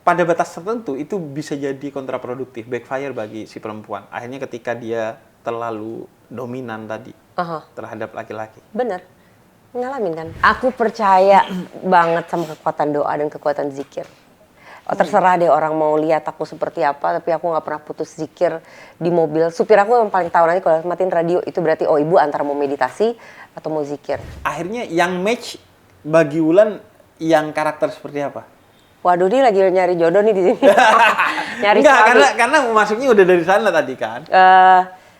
pada batas tertentu itu bisa jadi kontraproduktif, backfire bagi si perempuan. Akhirnya ketika dia terlalu dominan tadi terhadap laki-laki. Bener, ngalamin kan. Aku percaya banget sama kekuatan doa dan kekuatan zikir. Terserah deh orang mau lihat aku seperti apa, tapi aku nggak pernah putus zikir di mobil. Supir aku yang paling tahu nanti kalau matiin radio itu berarti ibu antara mau meditasi atau mau zikir. Akhirnya yang match bagi Wulan yang karakter seperti apa? Waduh, dia lagi nyari jodoh nih di sini. Nyari Enggak, suami. karena masuknya udah dari sana tadi kan.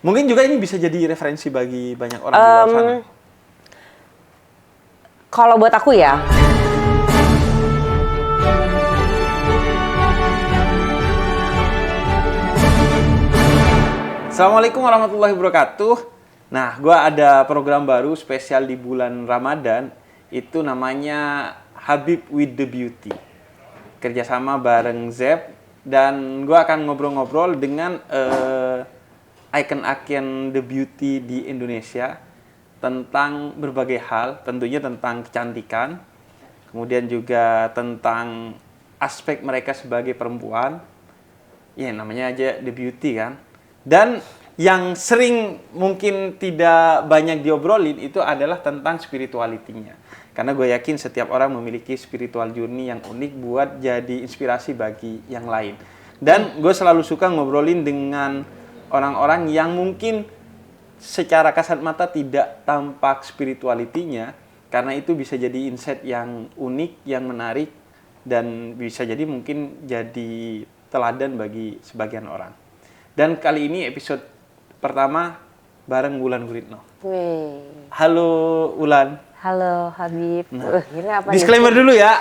Mungkin juga ini bisa jadi referensi bagi banyak orang di luar sana. Kalau buat aku ya, Assalamualaikum warahmatullahi wabarakatuh. Nah, gue ada program baru spesial di bulan Ramadan. Itu namanya Habib with the Beauty. Kerjasama bareng Zep. Dan gue akan ngobrol-ngobrol dengan icon-icon the beauty di Indonesia. Tentang berbagai hal. Tentunya tentang kecantikan. Kemudian juga tentang aspek mereka sebagai perempuan. Ya, namanya aja the beauty kan. Dan yang sering mungkin tidak banyak diobrolin itu adalah tentang spiritualitinya. Karena gue yakin setiap orang memiliki spiritual journey yang unik buat jadi inspirasi bagi yang lain. Dan gue selalu suka ngobrolin dengan orang-orang yang mungkin secara kasat mata tidak tampak spiritualitinya. Karena itu bisa jadi insight yang unik, yang menarik. Dan bisa jadi mungkin jadi teladan bagi sebagian orang. Dan kali ini episode pertama bareng Wulan Guritno. Halo Wulan. halo Habib. Nah, Gila apa disclaimer nih? dulu ya.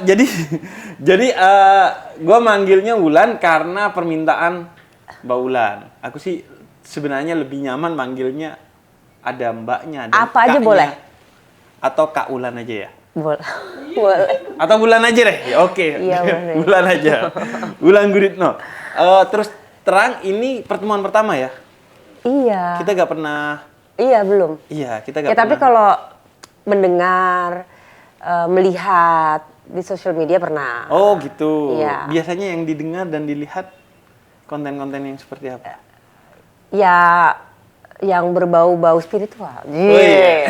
Jadi gue manggilnya Wulan karena permintaan Mbak Wulan. Aku sih sebenarnya lebih nyaman manggilnya ada mbaknya. Ada Apa aja kaknya. boleh? Atau Kak Wulan aja ya? Boleh. Boleh. Atau Wulan aja deh? Ya, oke. Iya, boleh. Wulan aja. Wulan Guritno. Terus terang ini pertemuan pertama ya? Iya. Kita gak pernah... Iya, belum. Iya, kita gak Ya, tapi pernah... kalau mendengar, melihat di sosial media pernah. Oh gitu. Iya. Biasanya yang didengar dan dilihat konten-konten yang seperti apa? Ya, yang berbau-bau spiritual. Wih.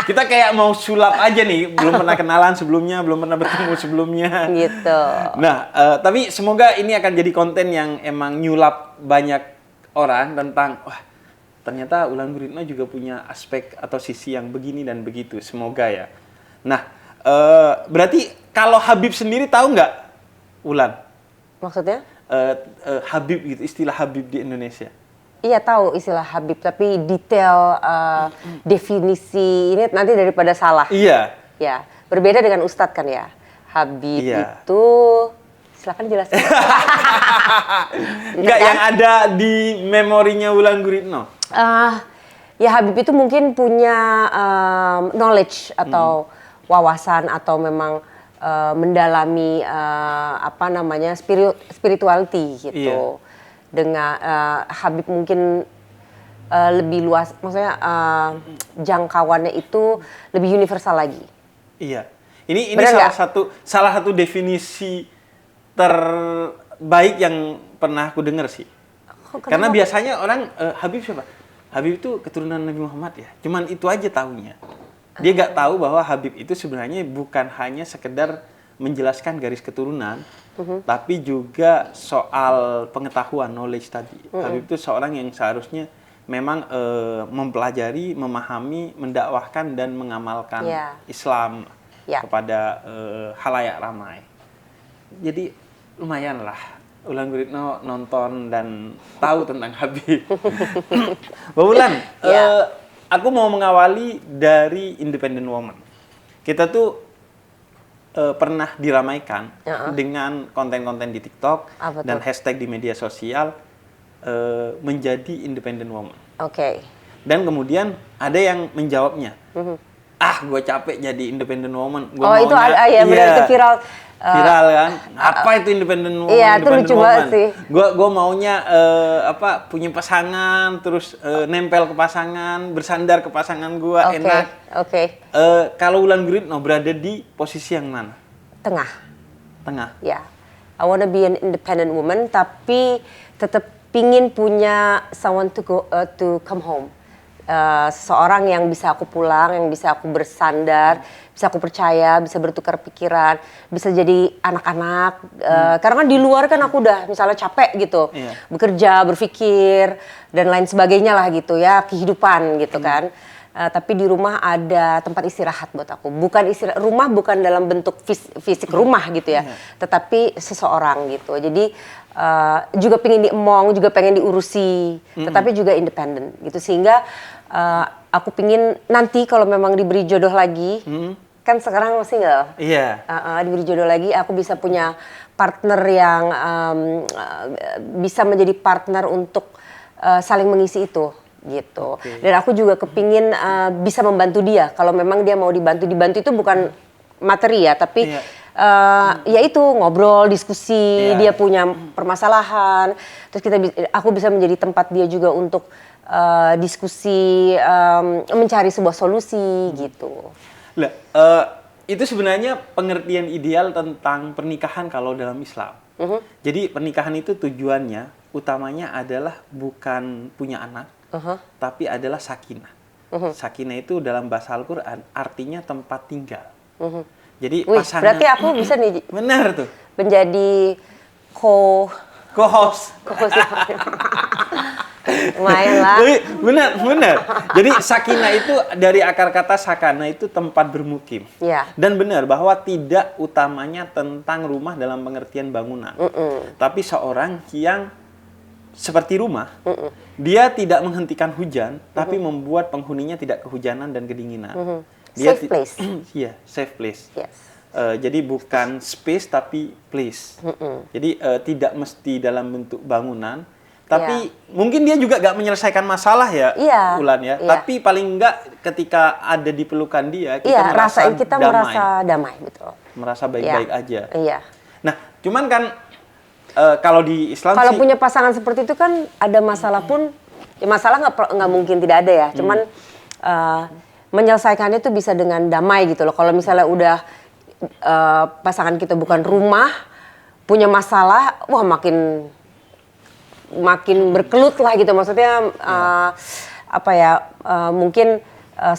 Kita kayak mau sulap aja nih. Belum pernah kenalan sebelumnya, belum pernah bertemu sebelumnya. Gitu. Nah, tapi semoga ini akan jadi konten yang emang nyulap banyak orang tentang, wah ternyata Wulan Guritno juga punya aspek atau sisi yang begini dan begitu. Semoga ya. Nah, berarti kalau Habib sendiri tahu nggak, Wulan? Maksudnya? Habib gitu, istilah Habib di Indonesia. Iya tahu istilah Habib, tapi detail definisi ini nanti daripada salah. Iya. Ya, berbeda dengan Ustadz kan ya. Habib Iya. itu, silakan jelasin. Enggak, Kan? yang ada di memorinya Wulan Guritno. Ya Habib itu mungkin punya knowledge atau wawasan atau memang mendalami apa namanya spirituality gitu. Iya. Dengan Habib mungkin lebih luas, maksudnya jangkauannya itu lebih universal lagi. Iya. Ini Bener salah satu definisi terbaik yang pernah aku dengar sih. Karena biasanya orang Habib siapa? Habib itu keturunan Nabi Muhammad ya. Cuman itu aja tahunya. Dia nggak tahu bahwa Habib itu sebenarnya bukan hanya sekedar menjelaskan garis keturunan, tapi juga soal pengetahuan, knowledge tadi. Habib itu seorang yang seharusnya memang mempelajari, memahami, mendakwahkan dan mengamalkan Islam kepada khalayak ramai. Jadi lumayan lah Wulan Guritno nonton dan tahu tentang Habib. Mbak Wulan, aku mau mengawali dari Independent Woman. Kita tuh pernah diramaikan dengan konten-konten di TikTok dan hashtag di media sosial menjadi Independent Woman. Oke. Dan kemudian ada yang menjawabnya, gue capek jadi Independent Woman. Gua itu ada ya, benar itu viral. Viral kan? Apa itu Independent Woman? Iya, itu lucu banget sih. Gue maunya punya pasangan, terus nempel ke pasangan, bersandar ke pasangan gue, enak. Oke. Kalau Wulan Guritno berada di posisi yang mana? Tengah. Tengah. Ya, I wanna be an independent woman, tapi tetap pingin punya someone to come home. Seseorang yang bisa aku pulang, yang bisa aku bersandar, bisa aku percaya, bisa bertukar pikiran, bisa jadi anak-anak. Karena kan di luar kan aku udah misalnya capek gitu, bekerja, berpikir dan lain sebagainya lah gitu ya, kehidupan gitu kan. Tapi di rumah ada tempat istirahat buat aku. Bukan istirahat rumah, bukan dalam bentuk fisik rumah gitu ya, tetapi seseorang gitu. Jadi juga pengen diemong, juga pengen diurusi, tetapi juga independen gitu. Sehingga aku pingin nanti kalau memang diberi jodoh lagi, kan sekarang single. Iya. Diberi jodoh lagi, aku bisa punya partner yang bisa menjadi partner untuk saling mengisi itu. Gitu. Dan aku juga kepingin bisa membantu dia kalau memang dia mau dibantu. Dibantu itu bukan materi ya, tapi ya itu ngobrol, diskusi, dia punya permasalahan, terus aku bisa menjadi tempat dia juga untuk diskusi, mencari sebuah solusi gitu. Lah, itu sebenarnya pengertian ideal tentang pernikahan kalau dalam Islam. Jadi pernikahan itu tujuannya utamanya adalah bukan punya anak, tapi adalah sakinah. Sakinah itu dalam bahasa Al-Quran artinya tempat tinggal. Jadi pasangan. Berarti aku bisa nih. Benar tuh. Menjadi co-host. Lumayan lah. Benar. Jadi sakinah itu dari akar kata sakana itu tempat bermukim. Ya. Dan benar bahwa tidak utamanya tentang rumah dalam pengertian bangunan. Tapi seorang yang seperti rumah, dia tidak menghentikan hujan, tapi membuat penghuninya tidak kehujanan dan kedinginan. Safe place. Iya, safe place. Yes. Jadi bukan space tapi place. Jadi tidak mesti dalam bentuk bangunan, tapi mungkin dia juga gak menyelesaikan masalah ya, Ulan ya. Tapi paling enggak ketika ada di pelukan dia, kita merasa damai, betul. Merasa baik-baik aja. Iya. Nah, cuman kan kalau di Islam kalau punya pasangan seperti itu kan ada masalah pun, ya masalah nggak mungkin tidak ada ya. Cuman menyelesaikannya itu bisa dengan damai gitu loh. Kalau misalnya udah pasangan kita bukan rumah, punya masalah, wah makin berkelut lah gitu. Maksudnya mungkin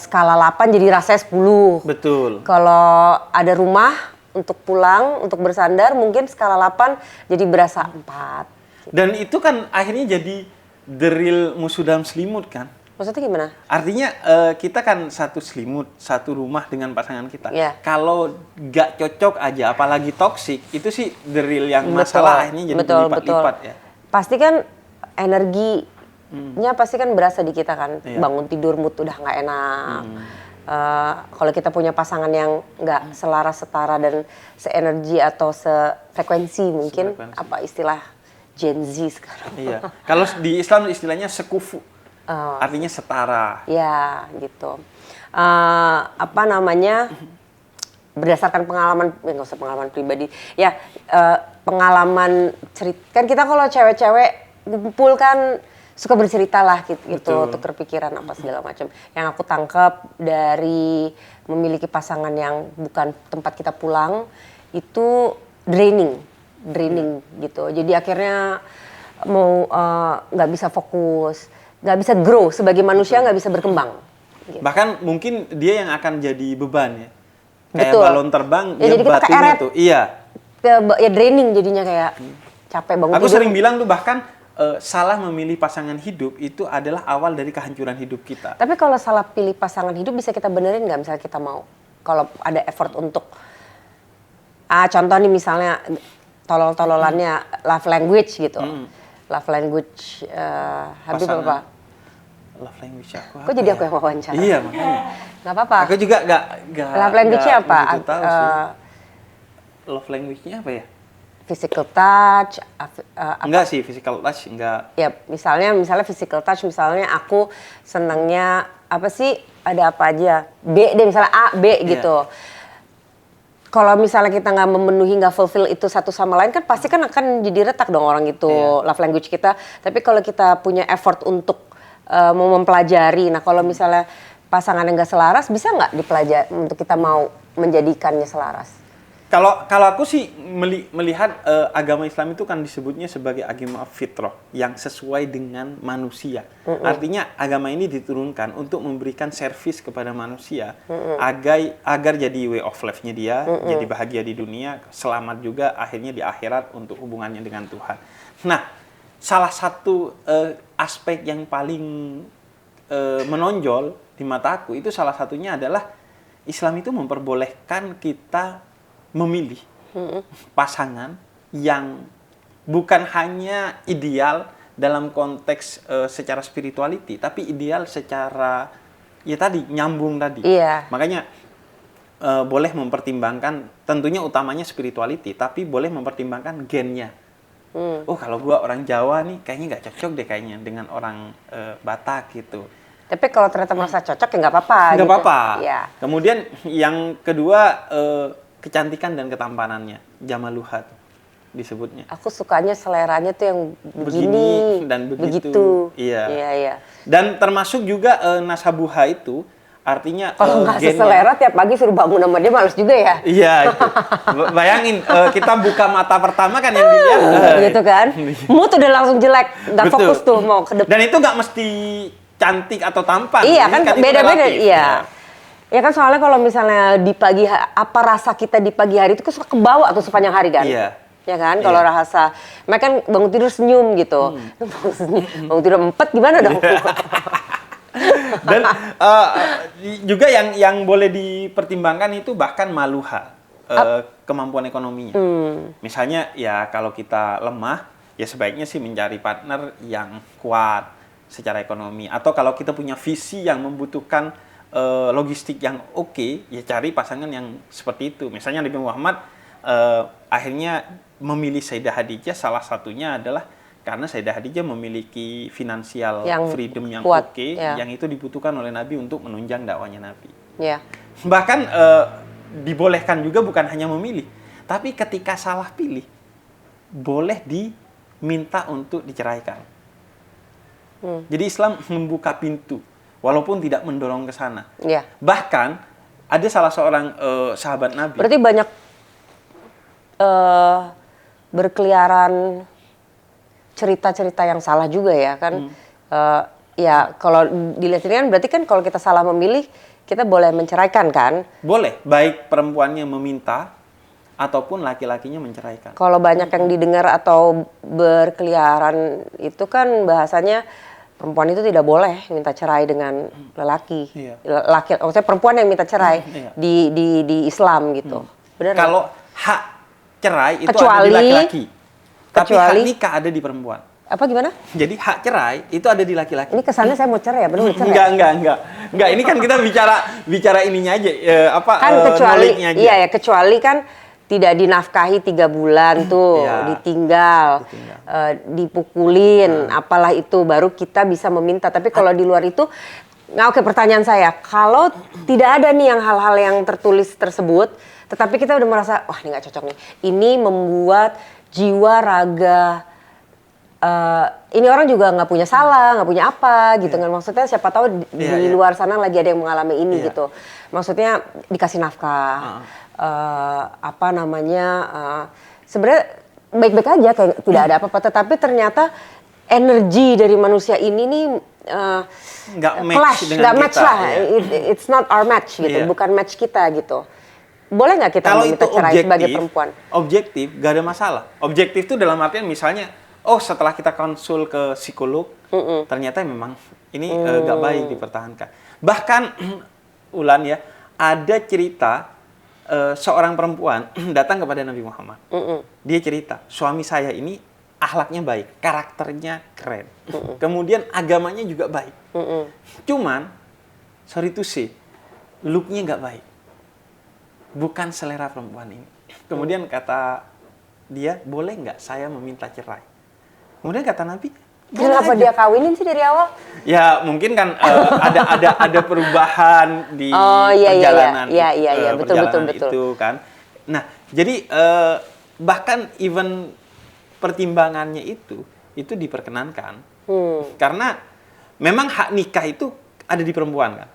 skala 8 jadi rasanya 10. Betul. Kalau ada rumah untuk pulang, untuk bersandar, mungkin skala 8 jadi berasa 4. Dan itu kan akhirnya jadi the real musuh dalam selimut kan? Maksudnya gimana? Artinya kita kan satu selimut, satu rumah dengan pasangan kita. Kalau gak cocok aja, apalagi toksik, itu sih the real yang masalah akhirnya jadi berlipat-lipat ya. Pasti kan energinya pasti kan berasa di kita kan. Bangun tidur mood udah gak enak. Kalau kita punya pasangan yang nggak selaras, setara dan seenergi atau sefrekuensi mungkin apa istilah Gen Z sekarang. Iya. Kalau di Islam istilahnya sekufu, artinya setara. Ya gitu. Berdasarkan pengalaman, nggak usah pengalaman pribadi. Ya pengalaman cerita. Kan kita kalau cewek-cewek kumpul kan suka bercerita lah gitu, tukar pikiran apa segala macam. Yang aku tangkap dari memiliki pasangan yang bukan tempat kita pulang itu draining gitu. Jadi akhirnya mau nggak bisa fokus, nggak bisa grow sebagai manusia, nggak bisa berkembang. Gitu. Bahkan mungkin dia yang akan jadi beban ya. Kayak balon terbang, ya jadi batunya tuh. Iya. Ya draining jadinya kayak capek bangun tidur. Aku sering bilang tuh bahkan salah memilih pasangan hidup itu adalah awal dari kehancuran hidup kita. Tapi kalau salah pilih pasangan hidup bisa kita benerin nggak misalnya kita mau? Kalau ada effort untuk, contoh nih misalnya tolol-tololannya love language gitu. Love language Habib apa? Love language aku apa? Kok jadi aku yang wawancara? Iya makanya. Nggak apa-apa. Aku juga nggak. Love language-nya apa? Love language-nya apa ya? Physical touch, enggak sih, physical touch enggak. Ya, misalnya physical touch, misalnya aku senangnya apa sih, ada apa aja, B deh, misalnya A, B gitu. Kalau misalnya kita nggak memenuhi, nggak fulfill itu satu sama lain, kan pasti kan akan jadi retak dong orang itu, love language kita. Tapi kalau kita punya effort untuk mau mempelajari, nah kalau misalnya pasangan yang nggak selaras, bisa nggak dipelajari untuk kita mau menjadikannya selaras? Kalau aku sih melihat agama Islam itu kan disebutnya sebagai agama fitrah yang sesuai dengan manusia. Artinya agama ini diturunkan untuk memberikan servis kepada manusia agar jadi way of life-nya dia, jadi bahagia di dunia, selamat juga akhirnya di akhirat untuk hubungannya dengan Tuhan. Nah, salah satu aspek yang paling menonjol di mataku itu salah satunya adalah Islam itu memperbolehkan kita memilih pasangan yang bukan hanya ideal dalam konteks secara spirituality, tapi ideal secara ya tadi nyambung tadi. Iya. Makanya boleh mempertimbangkan, tentunya utamanya spirituality, tapi boleh mempertimbangkan gennya. Oh, kalau gua orang Jawa nih kayaknya nggak cocok deh kayaknya dengan orang Batak gitu. Tapi kalau ternyata merasa cocok ya nggak apa-apa. Nggak gitu. apa-apa. Ya. Kemudian yang kedua kecantikan dan ketampanannya, jamaluha tuh disebutnya. Aku sukanya seleranya tuh yang begini dan begitu. Iya. Iya, iya. Dan termasuk juga nasabuha itu artinya Kalau nggak gennya. seselera tiap pagi suruh bangun sama dia males juga ya. Iya itu. Bayangin kita buka mata pertama kan yang dilihat Gitu kan. Mood udah langsung jelek, nggak Betul. fokus tuh mau ke depan. Dan itu nggak mesti cantik atau tampan. Iya kan itu beda-beda. relatif. Iya. Ya kan soalnya kalau misalnya di pagi apa rasa kita di pagi hari itu suka kebawa tuh sepanjang hari kan. Iya. Ya kan kalau rasa mereka kan bangun tidur senyum gitu. Bangun tidur empet gimana dong? Dan juga yang boleh dipertimbangkan itu bahkan maluha, kemampuan ekonominya. Misalnya ya kalau kita lemah, ya sebaiknya sih mencari partner yang kuat secara ekonomi. Atau kalau kita punya visi yang membutuhkan logistik yang oke, ya cari pasangan yang seperti itu. Misalnya Nabi Muhammad akhirnya memilih Sayyidah Khadijah, salah satunya adalah karena Sayyidah Khadijah memiliki finansial Yang freedom yang kuat, oke, ya. yang itu dibutuhkan oleh Nabi untuk menunjang dakwahnya Nabi. Ya. Bahkan dibolehkan juga bukan hanya memilih, tapi ketika salah pilih, boleh diminta untuk diceraikan. Jadi Islam membuka pintu, walaupun tidak mendorong ke sana. Ya. Bahkan ada salah seorang sahabat Nabi. Berarti banyak berkeliaran cerita-cerita yang salah juga ya kan. Ya kalau dilihat ini kan berarti kan kalau kita salah memilih kita boleh menceraikan kan. Boleh, baik perempuannya meminta ataupun laki-lakinya menceraikan. Kalau banyak yang didengar atau berkeliaran itu kan bahasanya perempuan itu tidak boleh minta cerai dengan lelaki. Iya. Maksudnya perempuan yang minta cerai Iya. di Islam gitu. Benar? Kalau hak cerai itu ada Kecuali- di laki-laki. Tapi hak kecuali- nikah ada di perempuan. Apa gimana? Jadi hak cerai itu ada di laki-laki. Ini kesannya saya mau cerai ya, benar cerai. Enggak. Ini kan kita bicara ininya aja, Kan kecuali knowledge-nya aja. iya ya kecuali kan tidak dinafkahi 3 bulan tuh, Iya. ditinggal, dipukulin, apalah itu baru kita bisa meminta. Tapi kalau di luar itu, nah oke pertanyaan saya, kalau tidak ada nih yang hal-hal yang tertulis tersebut, tetapi kita udah merasa wah ini nggak cocok nih, ini membuat jiwa raga ini orang juga nggak punya salah, nggak punya apa gitu kan. Maksudnya siapa tahu di luar sana lagi ada yang mengalami ini gitu. Maksudnya dikasih nafkah, apa namanya, sebenarnya baik-baik aja kayak tidak ada apa-apa. Tetapi ternyata energi dari manusia ini nih nggak match clash, dengan nggak kita. match lah. Iya. It's not our match gitu, Iya. bukan match kita gitu. Boleh nggak kita Kalau meminta itu cerai sebagai perempuan? objektif, gak ada masalah. Objektif itu dalam artian misalnya, oh setelah kita konsul ke psikolog, ternyata memang ini gak baik dipertahankan. Bahkan, Ulan ya, ada cerita seorang perempuan datang kepada Nabi Muhammad. Dia cerita, suami saya ini akhlaknya baik, karakternya keren. Kemudian agamanya juga baik. Cuman, sorry to say, look-nya gak baik. Bukan selera perempuan ini. Kemudian kata dia, boleh nggak saya meminta cerai? Kemudian kata Nabi, Kenapa dia kawinin sih dari awal? ya mungkin kan ada perubahan di perjalanan betul. itu kan. Nah, jadi bahkan even pertimbangannya itu diperkenankan karena memang hak nikah itu ada di perempuan kan.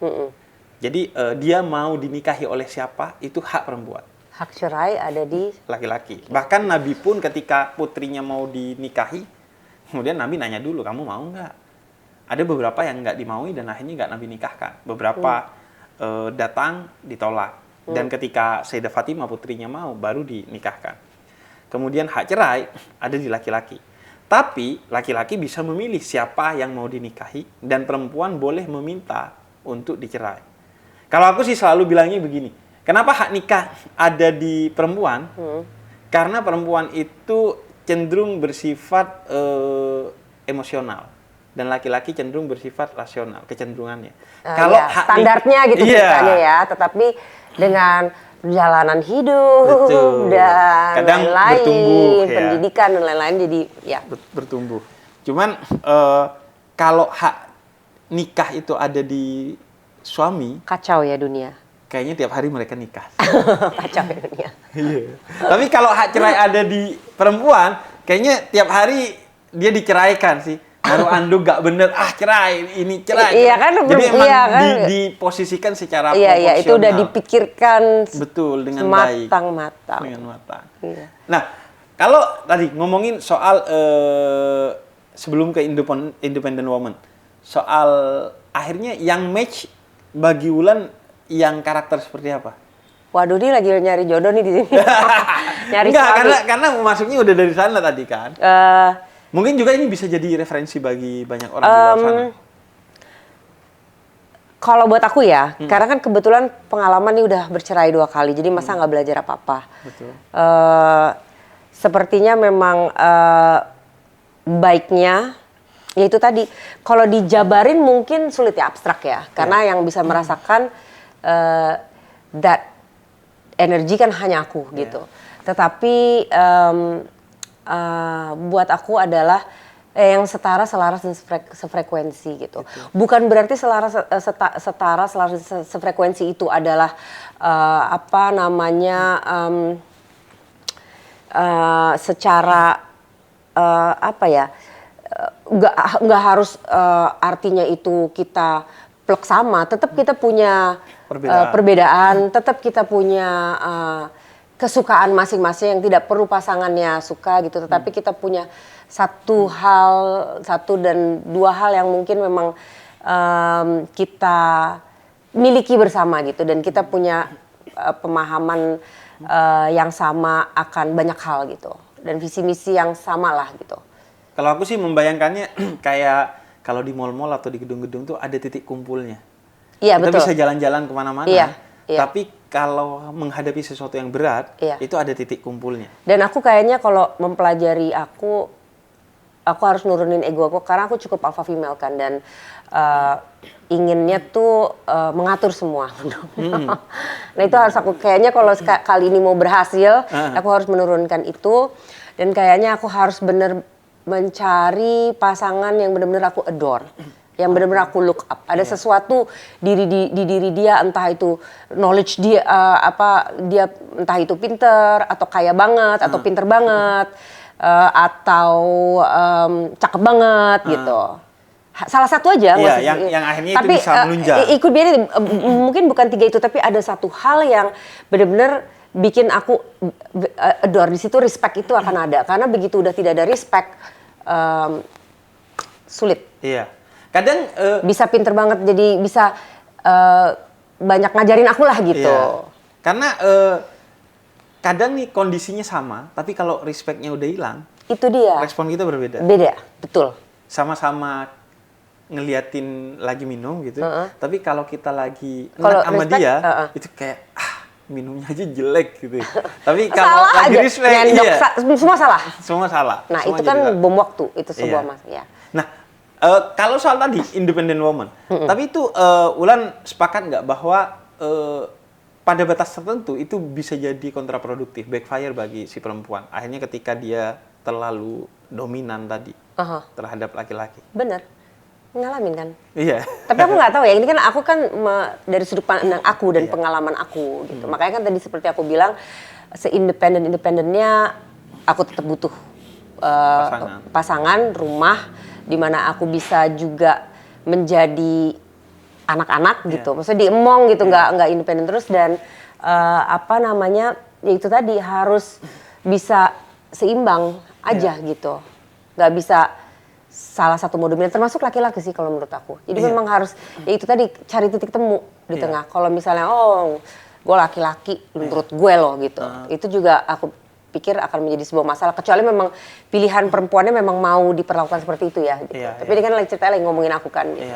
Jadi dia mau dinikahi oleh siapa itu hak perempuan. Hak cerai ada di laki-laki. Bahkan Nabi pun ketika putrinya mau dinikahi, kemudian Nabi nanya dulu, kamu mau nggak? Ada beberapa yang nggak dimaui dan akhirnya nggak Nabi nikahkan. Beberapa datang ditolak. Dan ketika Sayyidah Fatimah putrinya mau, baru dinikahkan. Kemudian hak cerai ada di laki-laki. Tapi laki-laki bisa memilih siapa yang mau dinikahi dan perempuan boleh meminta untuk dicerai. Kalau aku sih selalu bilangnya begini, kenapa hak nikah ada di perempuan? Karena perempuan itu cenderung bersifat emosional dan laki-laki cenderung bersifat rasional kecenderungannya. Kalau ya, standarnya gitu ceritanya ya, tetapi dengan perjalanan hidup betul. dan Kadang lain-lain, bertumbuh, pendidikan dan lain-lain, jadi ya bertumbuh. Cuman kalau hak nikah itu ada di suami, kacau ya dunia. kayaknya tiap hari mereka nikah. Kacau ya dunia. Iya. Tapi kalau hak cerai ada di perempuan, kayaknya tiap hari dia diceraikan sih. Naruh anduk gak bener, cerai, ini cerai. Iya kan, jadi emang iya kan? diposisikan secara Iya, proporsional. itu udah dipikirkan betul dengan baik. matang-matang. Dengan matang. Iya. Nah, kalau tadi ngomongin soal sebelum ke independent woman, soal akhirnya yang match bagi Wulan yang karakter seperti apa? Waduh, dia lagi nyari jodoh nih di sini. Nyari Enggak, suami. karena masuknya udah dari sana tadi kan. Mungkin juga ini bisa jadi referensi bagi banyak orang di luar sana. Kalau buat aku ya, karena kan kebetulan pengalaman ini udah bercerai 2 kali, jadi masa nggak belajar apa-apa. Betul. Sepertinya memang baiknya, ya itu tadi, kalau dijabarin mungkin sulit ya, abstrak ya. Karena yang bisa merasakan that energi kan hanya aku gitu. Tetapi buat aku adalah yang setara, selaras, dan sefrekuensi gitu. Bukan berarti setara, selaras, sefrekuensi itu adalah secara nggak harus artinya itu kita plek sama. Tetap kita punya perbedaan, tetap kita punya kesukaan masing-masing yang tidak perlu pasangannya suka gitu, tetapi kita punya satu dan dua hal yang mungkin memang kita miliki bersama gitu, dan kita punya pemahaman yang sama akan banyak hal gitu, dan visi misi yang sama lah gitu. Kalau aku sih membayangkannya kayak kalau di mall-mall atau di gedung-gedung tuh ada titik kumpulnya. Iya, kita betul. bisa jalan-jalan kemana-mana. Iya. Tapi kalau menghadapi sesuatu yang berat, iya, itu ada titik kumpulnya. Dan aku kayaknya kalau mempelajari aku harus nurunin ego aku, karena aku cukup alpha female kan, dan inginnya tuh mengatur semua. Nah itu harus aku, kayaknya kalau kali ini mau berhasil, aku harus menurunkan itu, dan kayaknya aku harus bener mencari pasangan yang benar-benar aku adore, yang benar-benar aku look up. Ada sesuatu di diri dia, entah itu knowledge dia, dia entah itu pinter atau kaya banget atau pinter banget, atau cakep banget gitu. Salah satu aja. Yang akhirnya itu bisa menunjang. Ikut biar mungkin bukan 3 itu, tapi ada satu hal yang benar-benar bikin aku adore. Di situ respect itu akan ada, karena begitu udah tidak ada respect, sulit. Iya. Kadang bisa pinter banget, jadi bisa banyak ngajarin aku lah gitu. Iya. Karena kadang nih kondisinya sama, tapi kalau respectnya udah hilang, itu dia. Respon kita berbeda. Beda, betul. Sama-sama ngeliatin lagi minum gitu, tapi kalau kita lagi kalau sama respect, dia, itu kayak minumnya aja jelek gitu. Tapi kalau salah lagi aja. respect, semua salah. Semua salah. Nah semua itu kan bom waktu, itu sebuah iya. ya. Nah, kalau soal tadi independent woman, tapi itu Wulan sepakat nggak bahwa pada batas tertentu itu bisa jadi kontraproduktif, backfire bagi si perempuan. Akhirnya ketika dia terlalu dominan tadi terhadap laki-laki. Bener, ngalamin kan. Iya. Tapi aku nggak tahu ya, ini kan aku kan dari sudut pandang aku dan pengalaman aku gitu. Makanya kan tadi seperti aku bilang, se-independen-independennya aku tetap butuh pasangan, rumah, di mana aku bisa juga menjadi anak-anak gitu. Maksudnya diemong gitu, nggak independen terus, dan ya itu tadi harus bisa seimbang aja gitu. Nggak bisa salah satu mau dominan, termasuk laki-laki sih kalau menurut aku. Jadi memang harus, ya itu tadi cari titik temu di tengah. Kalau misalnya, oh gue laki-laki, menurut gue loh gitu. Itu juga aku pikir akan menjadi sebuah masalah. Kecuali memang pilihan perempuannya memang mau diperlakukan seperti itu ya. Gitu. Tapi ini kan lagi ceritanya lagi ngomongin aku kan. Gitu.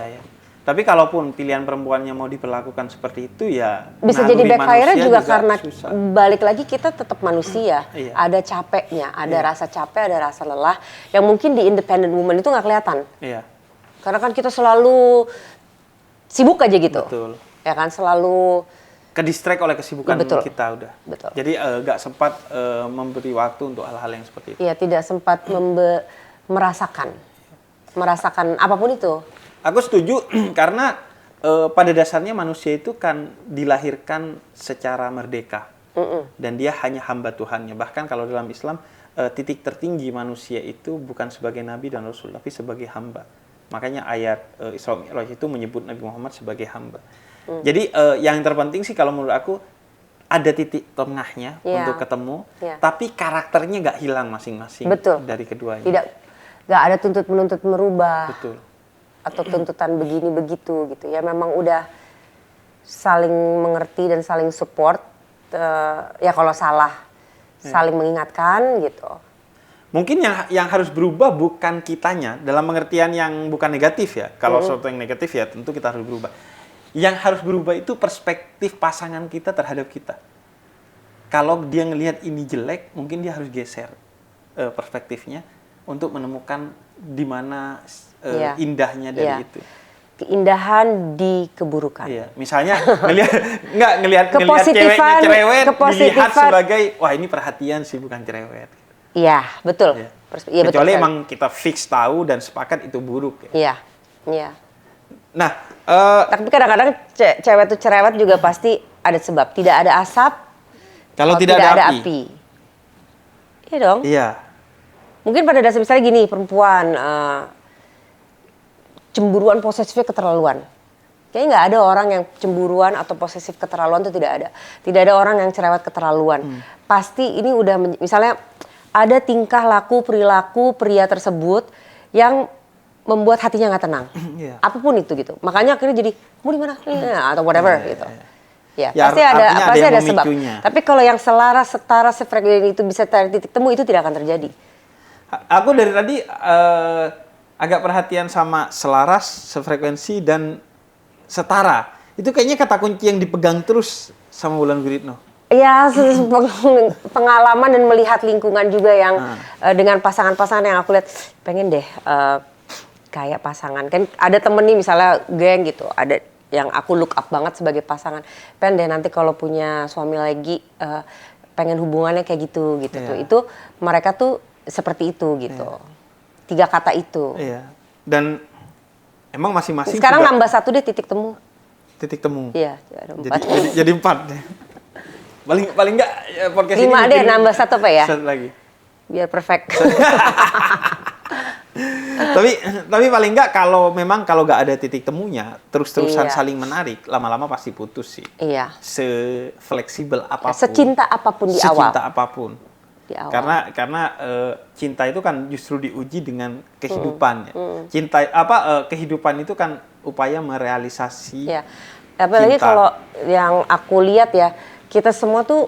Tapi kalaupun pilihan perempuannya mau diperlakukan seperti itu ya bisa jadi backfire juga karena susah. Balik lagi kita tetap manusia. Ada capeknya, ada rasa capek, ada rasa lelah yang mungkin di independent woman itu nggak kelihatan. Karena kan kita selalu sibuk aja gitu. Betul. Ya kan selalu ke-distract oleh kesibukan kita udah. Betul. Jadi nggak sempat memberi waktu untuk hal-hal yang seperti itu. Iya, tidak sempat merasakan apapun itu. Aku setuju karena pada dasarnya manusia itu kan dilahirkan secara merdeka dan dia hanya hamba Tuhannya. Bahkan kalau dalam Islam titik tertinggi manusia itu bukan sebagai nabi dan rasul tapi sebagai hamba. Makanya ayat Isra Mi'raj itu menyebut Nabi Muhammad sebagai hamba. Jadi yang terpenting sih kalau menurut aku ada titik tengahnya untuk ketemu, tapi karakternya nggak hilang masing-masing dari keduanya. Nggak ada tuntut menuntut merubah. Betul. Atau tuntutan begini begitu gitu ya, memang udah saling mengerti dan saling support, ya kalau salah saling mengingatkan gitu. Mungkin yang harus berubah bukan kitanya dalam pengertian yang bukan negatif ya. Kalau sesuatu yang negatif ya tentu kita harus berubah. Yang harus berubah itu perspektif pasangan kita terhadap kita. Kalau dia ngelihat ini jelek, mungkin dia harus geser perspektifnya untuk menemukan di mana indahnya dari itu. Keindahan di keburukan. Iya, misalnya ngelihat ceweknya cerewet dilihat sebagai wah ini perhatian sih bukan cerewet. Iya, betul. Iya. Kecuali emang kita fix tahu dan sepakat itu buruk ya. Iya. Nah, tapi kadang-kadang cewek itu cerewet juga pasti ada sebab. Tidak ada asap kalau tidak ada api. Iya dong. Iya. Mungkin pada dasar misalnya gini, perempuan cemburuan posesifnya keterlaluan. Kayaknya nggak ada orang yang cemburuan atau posesif keterlaluan itu tidak ada. Tidak ada orang yang cerewet keterlaluan. Pasti ini udah misalnya ada tingkah laku perilaku pria tersebut yang membuat hatinya nggak tenang. Apapun itu gitu. Makanya akhirnya jadi mau di mana atau whatever gitu. Ya, pasti ada sebab. Tapi kalau yang selaras, setara, sefrekuensi itu bisa cari titik temu itu tidak akan terjadi. Aku dari tadi agak perhatian sama selaras, sefrekuensi, dan setara. Itu kayaknya kata kunci yang dipegang terus sama Wulan Guritno. Ya, pengalaman dan melihat lingkungan juga yang dengan pasangan-pasangan yang aku lihat, pengen deh kayak pasangan. Kan ada temen nih misalnya geng gitu, ada yang aku look up banget sebagai pasangan. Pengen deh nanti kalau punya suami lagi, pengen hubungannya kayak gitu. Tuh. Itu mereka tuh seperti itu gitu. 3 kata itu. Iya. Dan emang masing-masing sekarang nambah 1 deh titik temu. Titik temu. Iya, ada 4. Jadi 4 deh. Paling enggak podcast 5 deh nambah 1 apa ya? 1 lagi. Biar perfect. tapi paling enggak kalau enggak ada titik temunya, terus-terusan saling menarik, lama-lama pasti putus sih. Iya. Se-fleksibel apapun. Secinta apapun di awal. Secinta apapun. Di awal. Karena cinta itu kan justru diuji dengan kehidupan. Kehidupan itu kan upaya merealisasi. Iya. Apalagi kalau yang aku lihat ya, kita semua tuh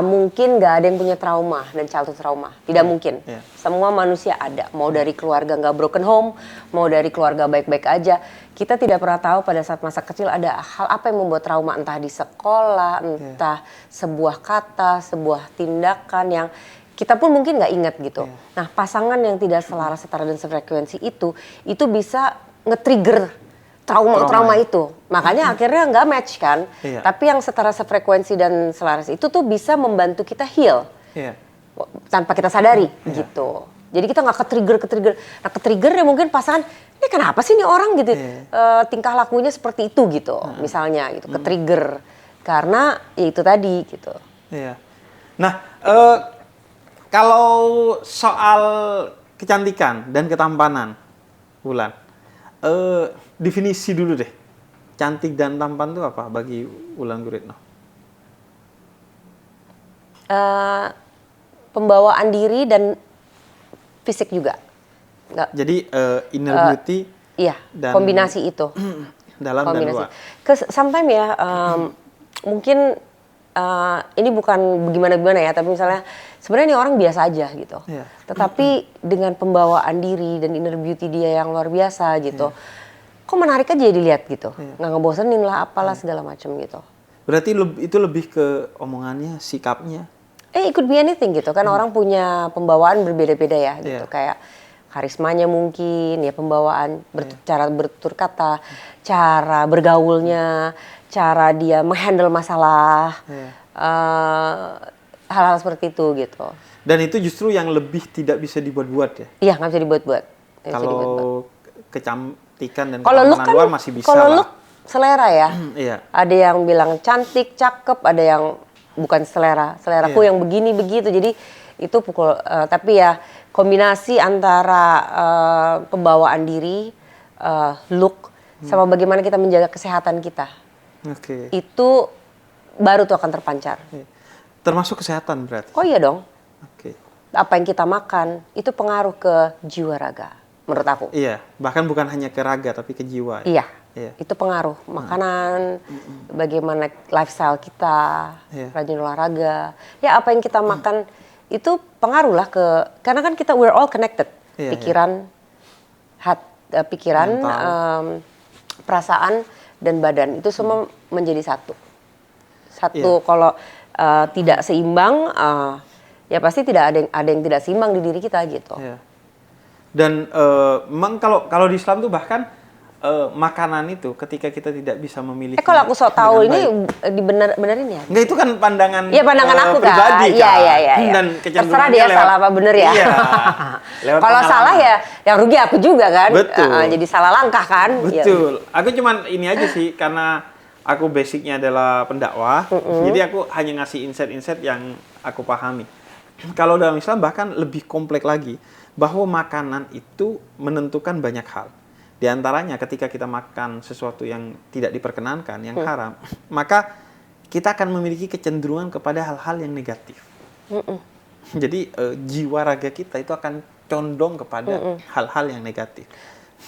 mungkin nggak ada yang punya trauma dan childhood trauma. Tidak mungkin. Semua manusia ada. Mau dari keluarga nggak broken home, mau dari keluarga baik-baik aja. Kita tidak pernah tahu pada saat masa kecil ada hal apa yang membuat trauma. Entah di sekolah, entah sebuah kata, sebuah tindakan yang kita pun mungkin nggak ingat gitu. Nah, pasangan yang tidak selaras, setara, dan sefrekuensi itu bisa nge-trigger trauma itu. Makanya akhirnya nggak match kan. Tapi yang setara, sefrekuensi, dan selaras itu tuh bisa membantu kita heal. Tanpa kita sadari gitu. Jadi kita nggak ke-trigger. Nah, ke-trigger ya mungkin pasangan, ini kenapa sih nih orang gitu tingkah lakunya seperti itu gitu. Misalnya gitu, ke-trigger. Karena ya itu tadi gitu. Nah, kalau soal kecantikan dan ketampanan, Wulan, definisi dulu deh. Cantik dan tampan itu apa bagi Wulan Guritno? eh, pembawaan diri dan fisik juga. Nggak, Jadi inner beauty iya, dan kombinasi itu. dalam dan luar. Sometimes ya, mungkin ini bukan gimana-gimana ya, tapi misalnya sebenarnya ini orang biasa aja gitu. Iya. Tetapi dengan pembawaan diri dan inner beauty dia yang luar biasa gitu, kok menarik aja dilihat gitu. Nggak ngebosenin lah, apalah segala macam gitu. Berarti itu lebih ke omongannya, sikapnya. It could be anything gitu kan, orang punya pembawaan berbeda-beda ya gitu. Kayak karismanya mungkin, ya pembawaan, cara bertutur kata, cara bergaulnya, cara dia menghandle masalah, hal-hal seperti itu gitu. Dan itu justru yang lebih tidak bisa dibuat-buat ya. Iya, nggak bisa dibuat-buat. Kalau kecantikan dan kalau look ketampanan kan, luar masih bisa kalau lah. look selera ya. Iya. Ada yang bilang cantik, cakep, ada yang bukan selera. Seleraku yang begini begitu. Jadi itu pukul. Tapi ya kombinasi antara pembawaan diri, look, sama bagaimana kita menjaga kesehatan kita. Oke. Itu baru tuh akan terpancar. Termasuk kesehatan berarti. Oh iya dong. Oke. Apa yang kita makan itu pengaruh ke jiwa raga, menurut aku. Iya, bahkan bukan hanya ke raga tapi ke jiwa. Iya. Iya. Itu pengaruh makanan, bagaimana lifestyle kita, rajin olahraga. Ya apa yang kita makan itu pengaruh lah karena kan kita we're all connected. Iya, Pikiran, pikiran, perasaan dan badan itu semua menjadi satu. Kalau tidak seimbang, ya pasti tidak ada yang tidak seimbang di diri kita gitu. Iya. Dan memang kalau di Islam tuh bahkan makanan itu ketika kita tidak bisa memilih. Kalau aku sok tahu ini benerin ya? Enggak, itu kan pandangan pandangan aku pribadi kan. Iya. Dan terserah dia salah apa bener ya. Iya. Kalau salah ya yang rugi aku juga kan. Betul. Jadi salah langkah kan. Betul. Aku cuman ini aja sih karena aku basicnya adalah pendakwah. Jadi aku hanya ngasih insight-insight yang aku pahami. Kalau dalam Islam bahkan lebih kompleks lagi bahwa makanan itu menentukan banyak hal. Di antaranya ketika kita makan sesuatu yang tidak diperkenankan, yang haram, maka kita akan memiliki kecenderungan kepada hal-hal yang negatif. Jadi jiwa raga kita itu akan condong kepada hal-hal yang negatif.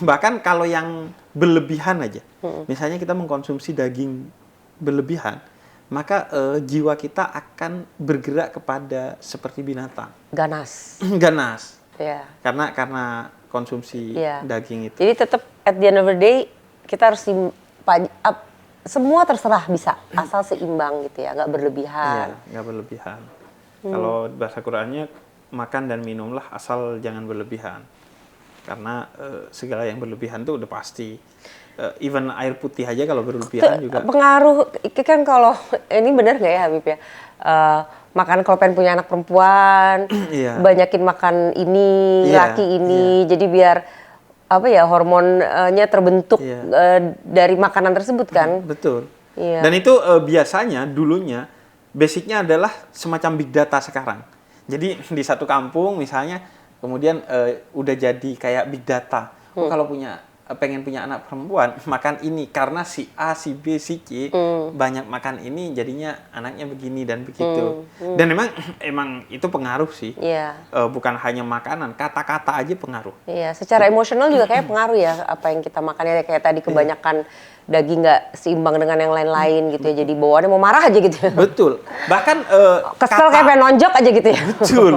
Bahkan kalau yang berlebihan aja, misalnya kita mengkonsumsi daging berlebihan, maka jiwa kita akan bergerak kepada seperti binatang. Ganas. Ganas. Ya. Karena konsumsi daging itu. Jadi tetap at the end of the day kita harus semua terserah bisa asal seimbang gitu ya, nggak berlebihan. Iya, nggak berlebihan. Kalau bahasa Qur'annya makan dan minumlah asal jangan berlebihan. Karena segala yang berlebihan tuh udah pasti. Even air putih aja kalau berlebihan juga. Pengaruh kan kalau ini benar nggak ya Habib ya? Makan kalau pengen punya anak perempuan, banyakin makan ini, laki ini, jadi biar apa ya hormonnya terbentuk dari makanan tersebut kan? Betul. Iya. Dan itu biasanya dulunya basicnya adalah semacam big data sekarang. Jadi di satu kampung misalnya kemudian udah jadi kayak big data. Kalau pengen punya anak perempuan, makan ini karena si A, si B, si C banyak makan ini, jadinya anaknya begini dan begitu. Dan emang itu pengaruh sih. Bukan hanya makanan, kata-kata aja pengaruh. Iya, secara emosional juga kayak pengaruh ya apa yang kita makan ya, kayak tadi kebanyakan daging nggak seimbang dengan yang lain-lain gitu ya. Jadi bawaannya mau marah aja gitu ya. Betul. Bahkan kesel kayak pengen nonjok aja gitu ya. Betul.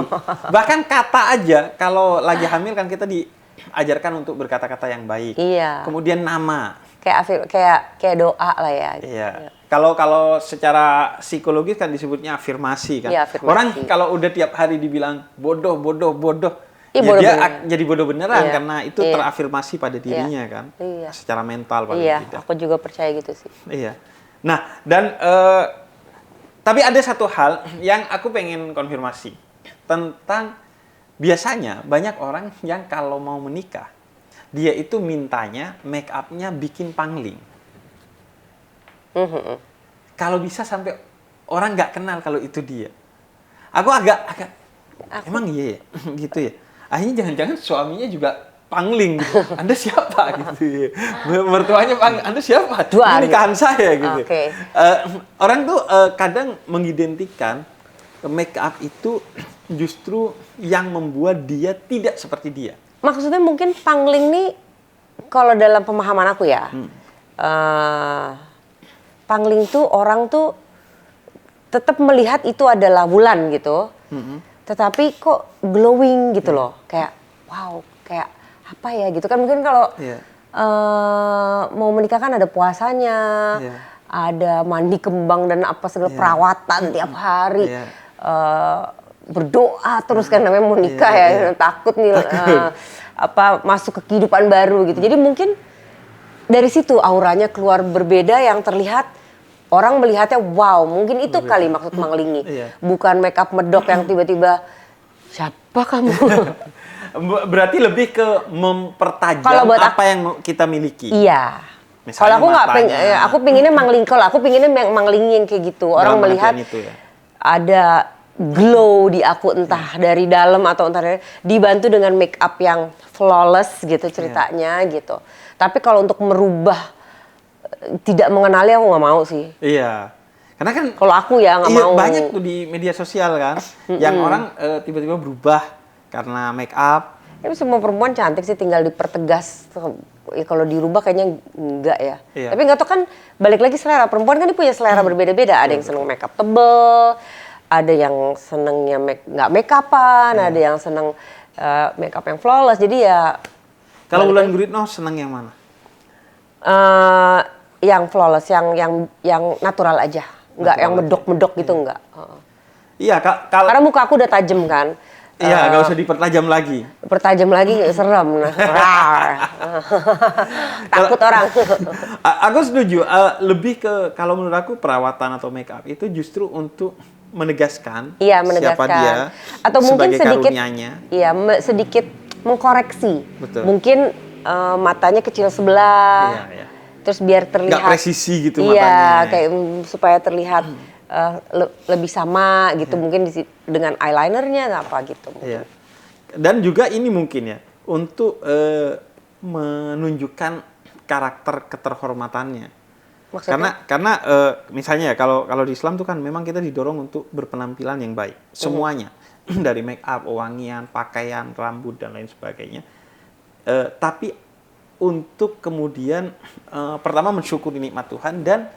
Bahkan kata aja kalau lagi hamil kan kita diajarkan untuk berkata-kata yang baik. Iya. Kemudian nama. Kayak doa lah ya. Iya. Kalau secara psikologis kan disebutnya afirmasi kan. Iya, afirmasi. Orang kalau udah tiap hari dibilang bodoh, Iya, ya bodoh dia beneran. jadi bodoh beneran Iya. karena itu terafirmasi pada dirinya kan. Iya. Secara mental paling Iya, tidak. aku juga percaya gitu sih. Iya. Nah, dan tapi ada satu hal yang aku pengen konfirmasi tentang biasanya banyak orang yang kalau mau menikah dia itu mintanya make up-nya bikin pangling. Kalau bisa sampai orang nggak kenal kalau itu dia. Aku agak emang iya ya? Gitu ya. Akhirnya jangan-jangan suaminya juga pangling gitu. Anda siapa gitu ya. Mertuanya pangling. Anda siapa? Ini nikahan saya gitu. Okay. Orang tuh kadang mengidentikan make up itu justru yang membuat dia tidak seperti dia. Maksudnya mungkin pangling nih, kalau dalam pemahaman aku ya, pangling tuh orang tuh tetap melihat itu adalah bulan gitu, tetapi kok glowing gitu loh, kayak wow, kayak apa ya gitu kan. Mungkin kalau mau menikah kan ada puasanya, ada mandi kembang dan apa segala perawatan tiap hari, berdoa terus kan, namanya mau nikah ya, takut nih apa masuk ke kehidupan baru gitu. Jadi mungkin dari situ auranya keluar berbeda, yang terlihat orang melihatnya wow, mungkin itu kali maksud manglingi. Bukan make up medok yang tiba-tiba siapa kamu? Berarti lebih ke mempertajam apa yang kita miliki. Iya. Misalnya kalau aku nggak aku pinginnya mangling. Kalau aku pinginnya manglingi yang kayak gitu. Orang melihat itu, ada glow di aku, entah dari dalam atau entah dari, dibantu dengan make up yang flawless gitu ceritanya gitu. Tapi kalau untuk merubah, tidak mengenali, aku nggak mau sih. Iya. Karena kan kalau aku ya nggak mau. Banyak tuh di media sosial kan, yang orang tiba-tiba berubah karena make up. Tapi semua perempuan cantik sih, tinggal dipertegas. Kalau dirubah kayaknya enggak ya. Tapi nggak tahu kan, balik lagi selera. Perempuan kan dia punya selera berbeda-beda. Ada yang seneng make up tebel, ada yang senengnya nggak make upan, ada yang seneng make up yang flawless. Jadi ya. Kalau Wulan Guritno seneng yang mana? Yang flawless, yang natural aja, nggak yang medok-medok gitu, nggak. Iya, karena muka aku udah tajam kan. Iya, nggak usah dipertajam lagi. Pertajam lagi serem. Takut orang. Aku setuju. Lebih ke, kalau menurut aku perawatan atau make up itu justru untuk menegaskan, siapa dia, atau mungkin sedikit, karunianya. Iya, sedikit mengkoreksi. Betul. Mungkin matanya kecil sebelah. Iya. Terus biar terlihat. Nggak presisi gitu matanya. Iya, kayak supaya terlihat lebih sama gitu, mungkin dengan eyelinernya apa gitu. Iya. Dan juga ini mungkin ya untuk menunjukkan karakter keterhormatannya. Maksudnya? Karena misalnya ya, kalau di Islam tuh kan memang kita didorong untuk berpenampilan yang baik semuanya, dari make up, wangian, pakaian, rambut dan lain sebagainya. Tapi untuk kemudian pertama mensyukuri nikmat Tuhan dan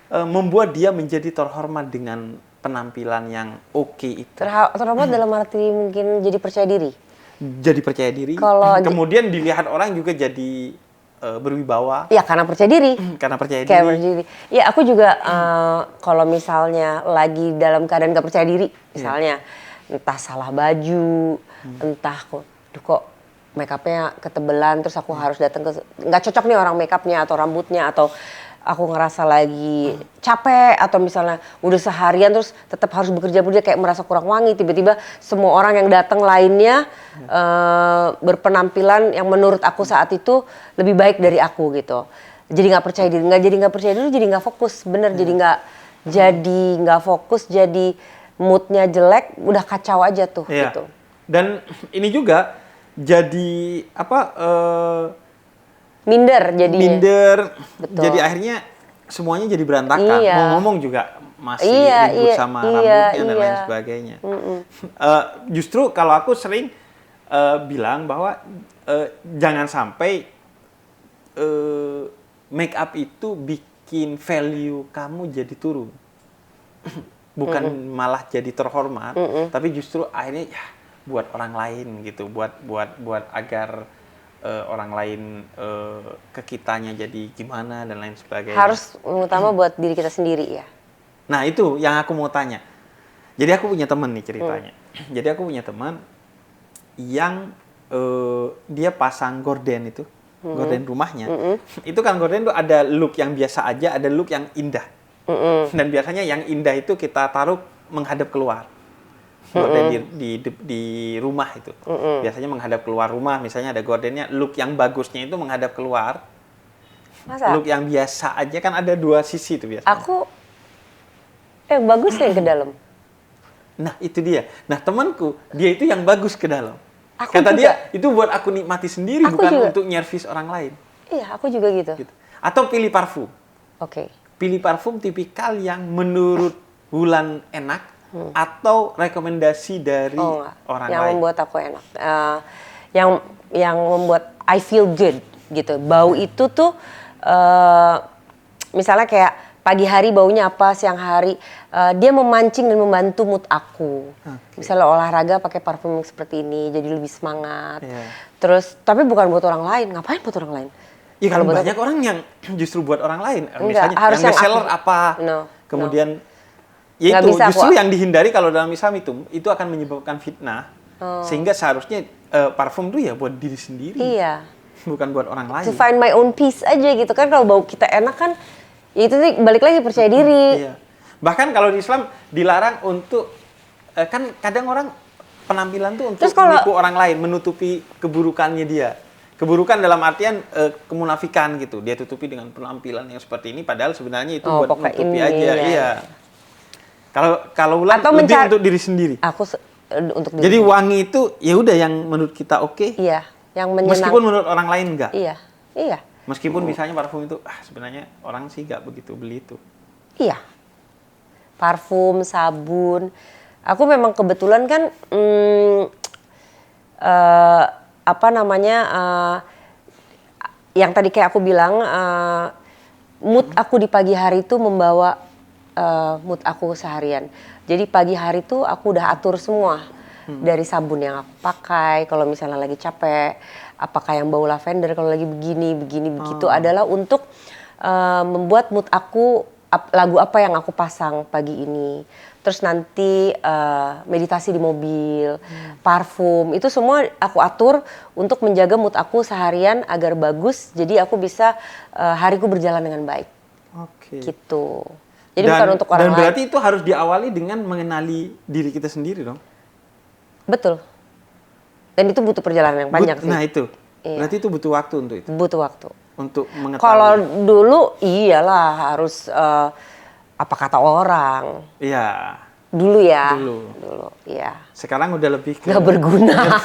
membuat dia menjadi terhormat dengan penampilan yang oke itu. Terhormat dalam arti mungkin jadi percaya diri. Jadi percaya diri. Kemudian dilihat orang juga jadi berwibawa. Ya karena percaya diri. Karena percaya diri. Ya aku juga kalau misalnya lagi dalam keadaan gak percaya diri, misalnya entah salah baju, entah kok make up-nya ketebelan, terus aku harus datang ke, nggak cocok nih orang make up-nya atau rambutnya, atau aku ngerasa lagi capek, atau misalnya udah seharian terus tetap harus bekerja kayak merasa kurang wangi, tiba-tiba semua orang yang datang lainnya berpenampilan yang menurut aku saat itu lebih baik dari aku gitu. Jadi nggak percaya diri, jadi nggak fokus, jadi nggak fokus, jadi moodnya jelek, udah kacau aja tuh gitu. Dan ini juga jadi minder jadinya. Betul. Jadi akhirnya semuanya jadi berantakan. Mau ngomong juga masih ribut sama rambutnya dan lain sebagainya. Justru kalau aku sering bilang bahwa jangan sampai make up itu bikin value kamu jadi turun. Bukan malah jadi terhormat, tapi justru akhirnya ya buat orang lain gitu, buat agar orang lain ke kitanya jadi gimana dan lain sebagainya. Harus utama buat diri kita sendiri ya. Nah itu yang aku mau tanya. Jadi aku punya teman nih ceritanya. Jadi aku punya teman yang dia pasang gorden itu, gorden rumahnya. Itu kan gorden itu ada look yang biasa aja, ada look yang indah. Dan biasanya yang indah itu kita taruh menghadap keluar. Gorden di rumah itu biasanya menghadap keluar rumah. Misalnya ada gordennya, look yang bagusnya itu menghadap keluar. Masa? Look yang biasa aja kan ada dua sisi itu biasanya. Aku bagus yang ke dalam. Nah itu dia. Nah temanku dia itu yang bagus ke dalam. Kata dia itu buat aku nikmati sendiri, bukan untuk nyervis orang lain. Iya, aku juga gitu. Atau pilih parfum. Oke. Pilih parfum tipikal yang menurut Wulan enak, atau rekomendasi dari Enggak. orang Yang lain? membuat aku enak. Yang membuat I feel good gitu. Bau itu tuh misalnya kayak pagi hari baunya apa, siang hari dia memancing dan membantu mood aku. Misalnya olahraga pakai parfum yang seperti ini jadi lebih semangat. Terus tapi bukan buat orang lain. Ngapain buat orang lain? Ya kan banyak orang yang justru buat orang lain. Enggak, Misalnya harus yang yang bestseller aku. apa, kemudian ya Nggak itu bisa justru aku. yang dihindari kalau dalam Islam itu akan menyebabkan fitnah. Sehingga seharusnya parfum itu ya buat diri sendiri. Iya. Bukan buat orang lain. To find my own peace aja gitu kan, kalau bau kita enak kan ya itu sih balik lagi percaya diri. Iya. Bahkan kalau di Islam dilarang untuk kan kadang orang penampilan tuh untuk menipu orang lain, menutupi keburukannya dia. Keburukan dalam artian kemunafikan gitu. Dia tutupi dengan penampilan yang seperti ini padahal sebenarnya itu buat menutupi aja. Iya. Kalau ulang lebih untuk diri sendiri. Untuk diri. Jadi wangi itu ya udah yang menurut kita oke. Iya, yang menyenangkan. Meskipun menurut orang lain enggak. Iya. Iya. Meskipun misalnya parfum itu sebenarnya orang sih nggak begitu beli itu. Iya. Parfum, sabun. Aku memang kebetulan kan yang tadi kayak aku bilang mood aku di pagi hari itu membawa mood aku seharian. Jadi pagi hari tuh aku udah atur semua. Dari sabun yang aku pakai, kalau misalnya lagi capek, apakah yang bau lavender, kalau lagi begini, begitu adalah untuk membuat mood aku, lagu apa yang aku pasang pagi ini. Terus nanti meditasi di mobil, parfum, itu semua aku atur untuk menjaga mood aku seharian agar bagus, jadi aku bisa hariku berjalan dengan baik. Oke. Gitu. Jadi bukan untuk orang lain. Dan berarti itu harus diawali dengan mengenali diri kita sendiri dong? Betul. Dan itu butuh perjalanan yang panjang sih. Nah itu. Iya. Berarti itu butuh waktu untuk itu? Butuh waktu. Untuk mengetahui? Kalau dulu iyalah harus apa kata orang. Iya. Dulu ya. Dulu. Iya. Sekarang udah lebih ke... Nggak berguna.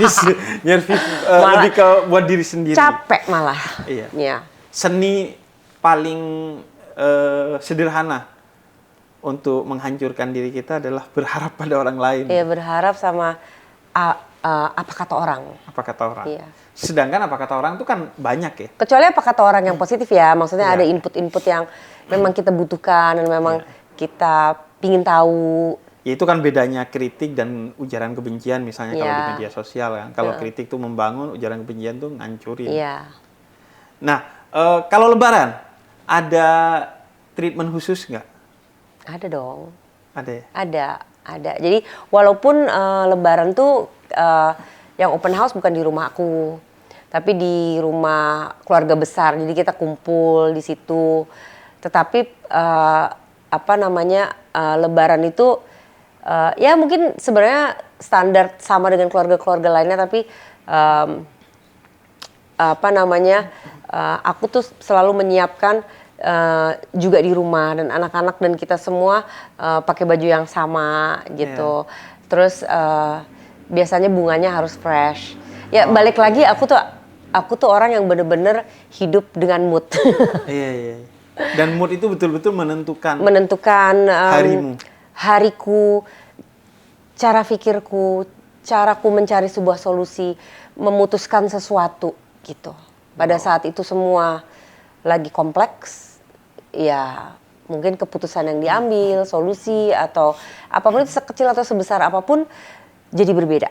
Nyervis lebih ke buat diri sendiri. Capek malah. Iya. Iya. Seni paling sederhana untuk menghancurkan diri kita adalah berharap pada orang lain. Iya, berharap sama apa kata orang. Apa kata orang. Iya. Sedangkan apa kata orang itu kan banyak ya. Kecuali apa kata orang yang positif ya. Maksudnya ada input-input yang memang kita butuhkan dan memang kita pingin tahu. Ya itu kan bedanya kritik dan ujaran kebencian misalnya kalau di media sosial kan. Kalau kritik tuh membangun, ujaran kebencian tuh ngancurin. Iya. Nah, kalau Lebaran ada treatment khusus nggak? Ada dong. Ada ya? Ada. Jadi walaupun Lebaran tuh yang open house bukan di rumah aku, tapi di rumah keluarga besar. Jadi kita kumpul di situ. Tetapi Lebaran itu ya mungkin sebenarnya standar sama dengan keluarga-keluarga lainnya, tapi aku tuh selalu menyiapkan juga di rumah dan anak-anak dan kita semua pakai baju yang sama gitu. Terus biasanya bunganya harus fresh. Ya balik lagi aku tuh orang yang bener-bener hidup dengan mood. Iya. Dan mood itu betul-betul menentukan harimu. Hariku, cara pikirku, caraku mencari sebuah solusi, memutuskan sesuatu gitu. Pada saat itu semua lagi kompleks, ya mungkin keputusan yang diambil, solusi atau apapun itu sekecil atau sebesar apapun jadi berbeda.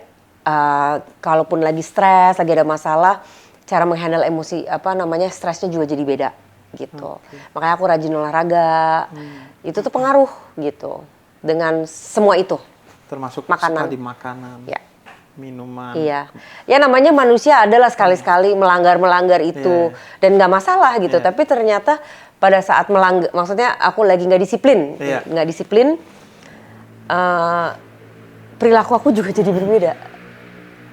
Kalaupun lagi stres, lagi ada masalah, cara menghandle emosi stresnya juga jadi beda gitu. Makanya aku rajin olahraga. Itu tuh pengaruh gitu dengan semua itu. Termasuk makanan. Makanan. Ya. Minuman. Iya. Ya namanya manusia adalah sekali-sekali melanggar itu dan nggak masalah gitu. Tapi ternyata pada saat melanggar, maksudnya aku lagi nggak disiplin, perilaku aku juga jadi berbeda,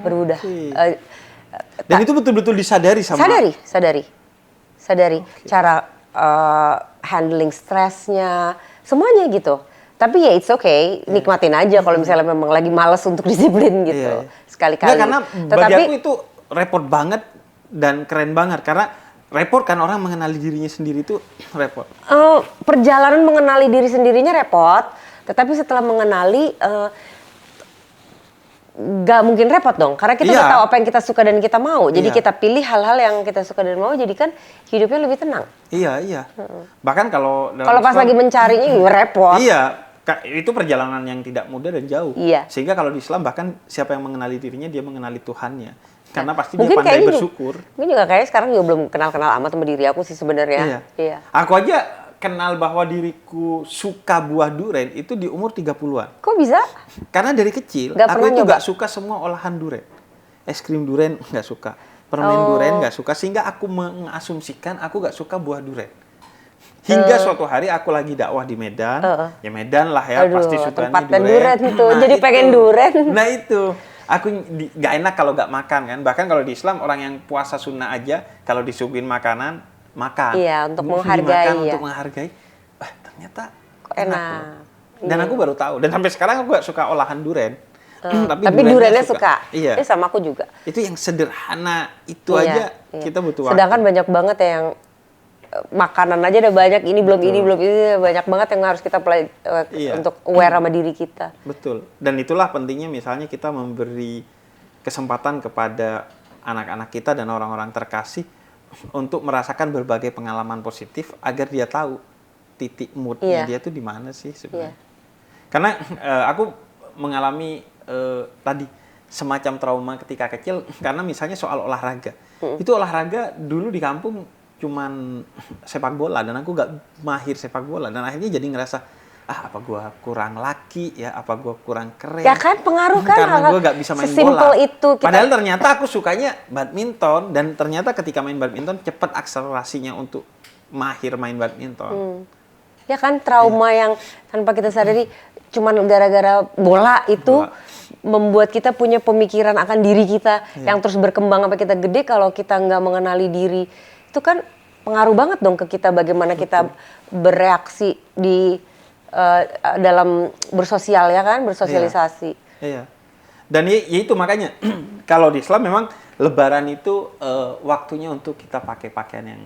berubah. Dan itu betul-betul disadari sama. Sadari. Cara handling stresnya, semuanya gitu. Tapi ya it's okay, nikmatin aja kalau misalnya memang lagi malas untuk disiplin gitu. Sekali-kali. Karena bagi aku itu repot banget dan keren banget. Karena repot kan orang mengenali dirinya sendiri itu repot. Perjalanan mengenali diri sendirinya repot. Tetapi setelah mengenali, nggak mungkin repot dong, karena kita Iya. udah tahu apa yang kita suka dan kita mau. Jadi Iya. kita pilih hal-hal yang kita suka dan mau, jadi kan hidupnya lebih tenang. Iya. Bahkan kalau dalam Kalau pas Islam- lagi mencarinya repot. Iya, itu perjalanan yang tidak mudah dan jauh. Iya. Sehingga kalau di Islam bahkan siapa yang mengenali dirinya, dia mengenali Tuhannya. Karena pasti dia Mungkin pandai kayaknya bersyukur. Mungkin juga kayaknya sekarang juga belum kenal-kenal amat sama diri aku sih sebenarnya. Iya. Aku aja kenal bahwa diriku suka buah durian itu di umur 30-an. Kok bisa? Karena dari kecil, Nggak aku pernah itu nyoba? nggak suka semua olahan durian. Es krim durian nggak suka. Permen durian nggak suka. Sehingga aku mengasumsikan aku nggak suka buah durian. Hingga suatu hari aku lagi dakwah di Medan. Ya Medan lah ya, Aduh, pasti suka tempatnya durian tuh. Jadi pengen durian. Nah itu. Aku nggak enak kalau nggak makan kan. Bahkan kalau di Islam orang yang puasa sunnah aja kalau disuguhin makanan makan. Iya, untuk menghargai, Dimakan, ya. untuk menghargai. Wah ternyata Kok enak. loh. Dan aku baru tahu. Dan sampai sekarang aku nggak suka olahan durian. Tapi duriannya suka. Iya. Sama aku juga. Itu yang sederhana itu Iya, aja iya. kita butuh waktu. Sedangkan banyak banget yang makanan aja udah banyak, ini belum ini belum ini, banyak banget yang harus kita Iya. untuk aware sama diri kita. Betul. Dan itulah pentingnya misalnya kita memberi kesempatan kepada anak-anak kita dan orang-orang terkasih untuk merasakan berbagai pengalaman positif agar dia tahu titik moodnya Iya. dia tuh di mana sih sebenarnya. Iya. Karena aku mengalami tadi semacam trauma ketika kecil karena misalnya soal olahraga. Itu olahraga dulu di kampung cuman sepak bola dan aku gak mahir sepak bola dan akhirnya jadi ngerasa apa gua kurang laki ya, apa gua kurang keren. Ya kan, pengaruh kan, karena hal-hal gua gak bisa main sesimpel bola. itu kita- Padahal ternyata aku sukanya badminton dan ternyata ketika main badminton cepat akselerasinya untuk mahir main badminton. Ya kan, trauma yang tanpa kita sadari cuman gara-gara bola itu Bola. membuat kita punya pemikiran akan diri kita yang terus berkembang sampai kita gede. Kalau kita nggak mengenali diri, itu kan pengaruh banget dong ke kita bagaimana kita bereaksi di dalam bersosial, ya kan, bersosialisasi. Iya. Dan ya itu makanya kalau di Islam memang Lebaran itu waktunya untuk kita pakai pakaian yang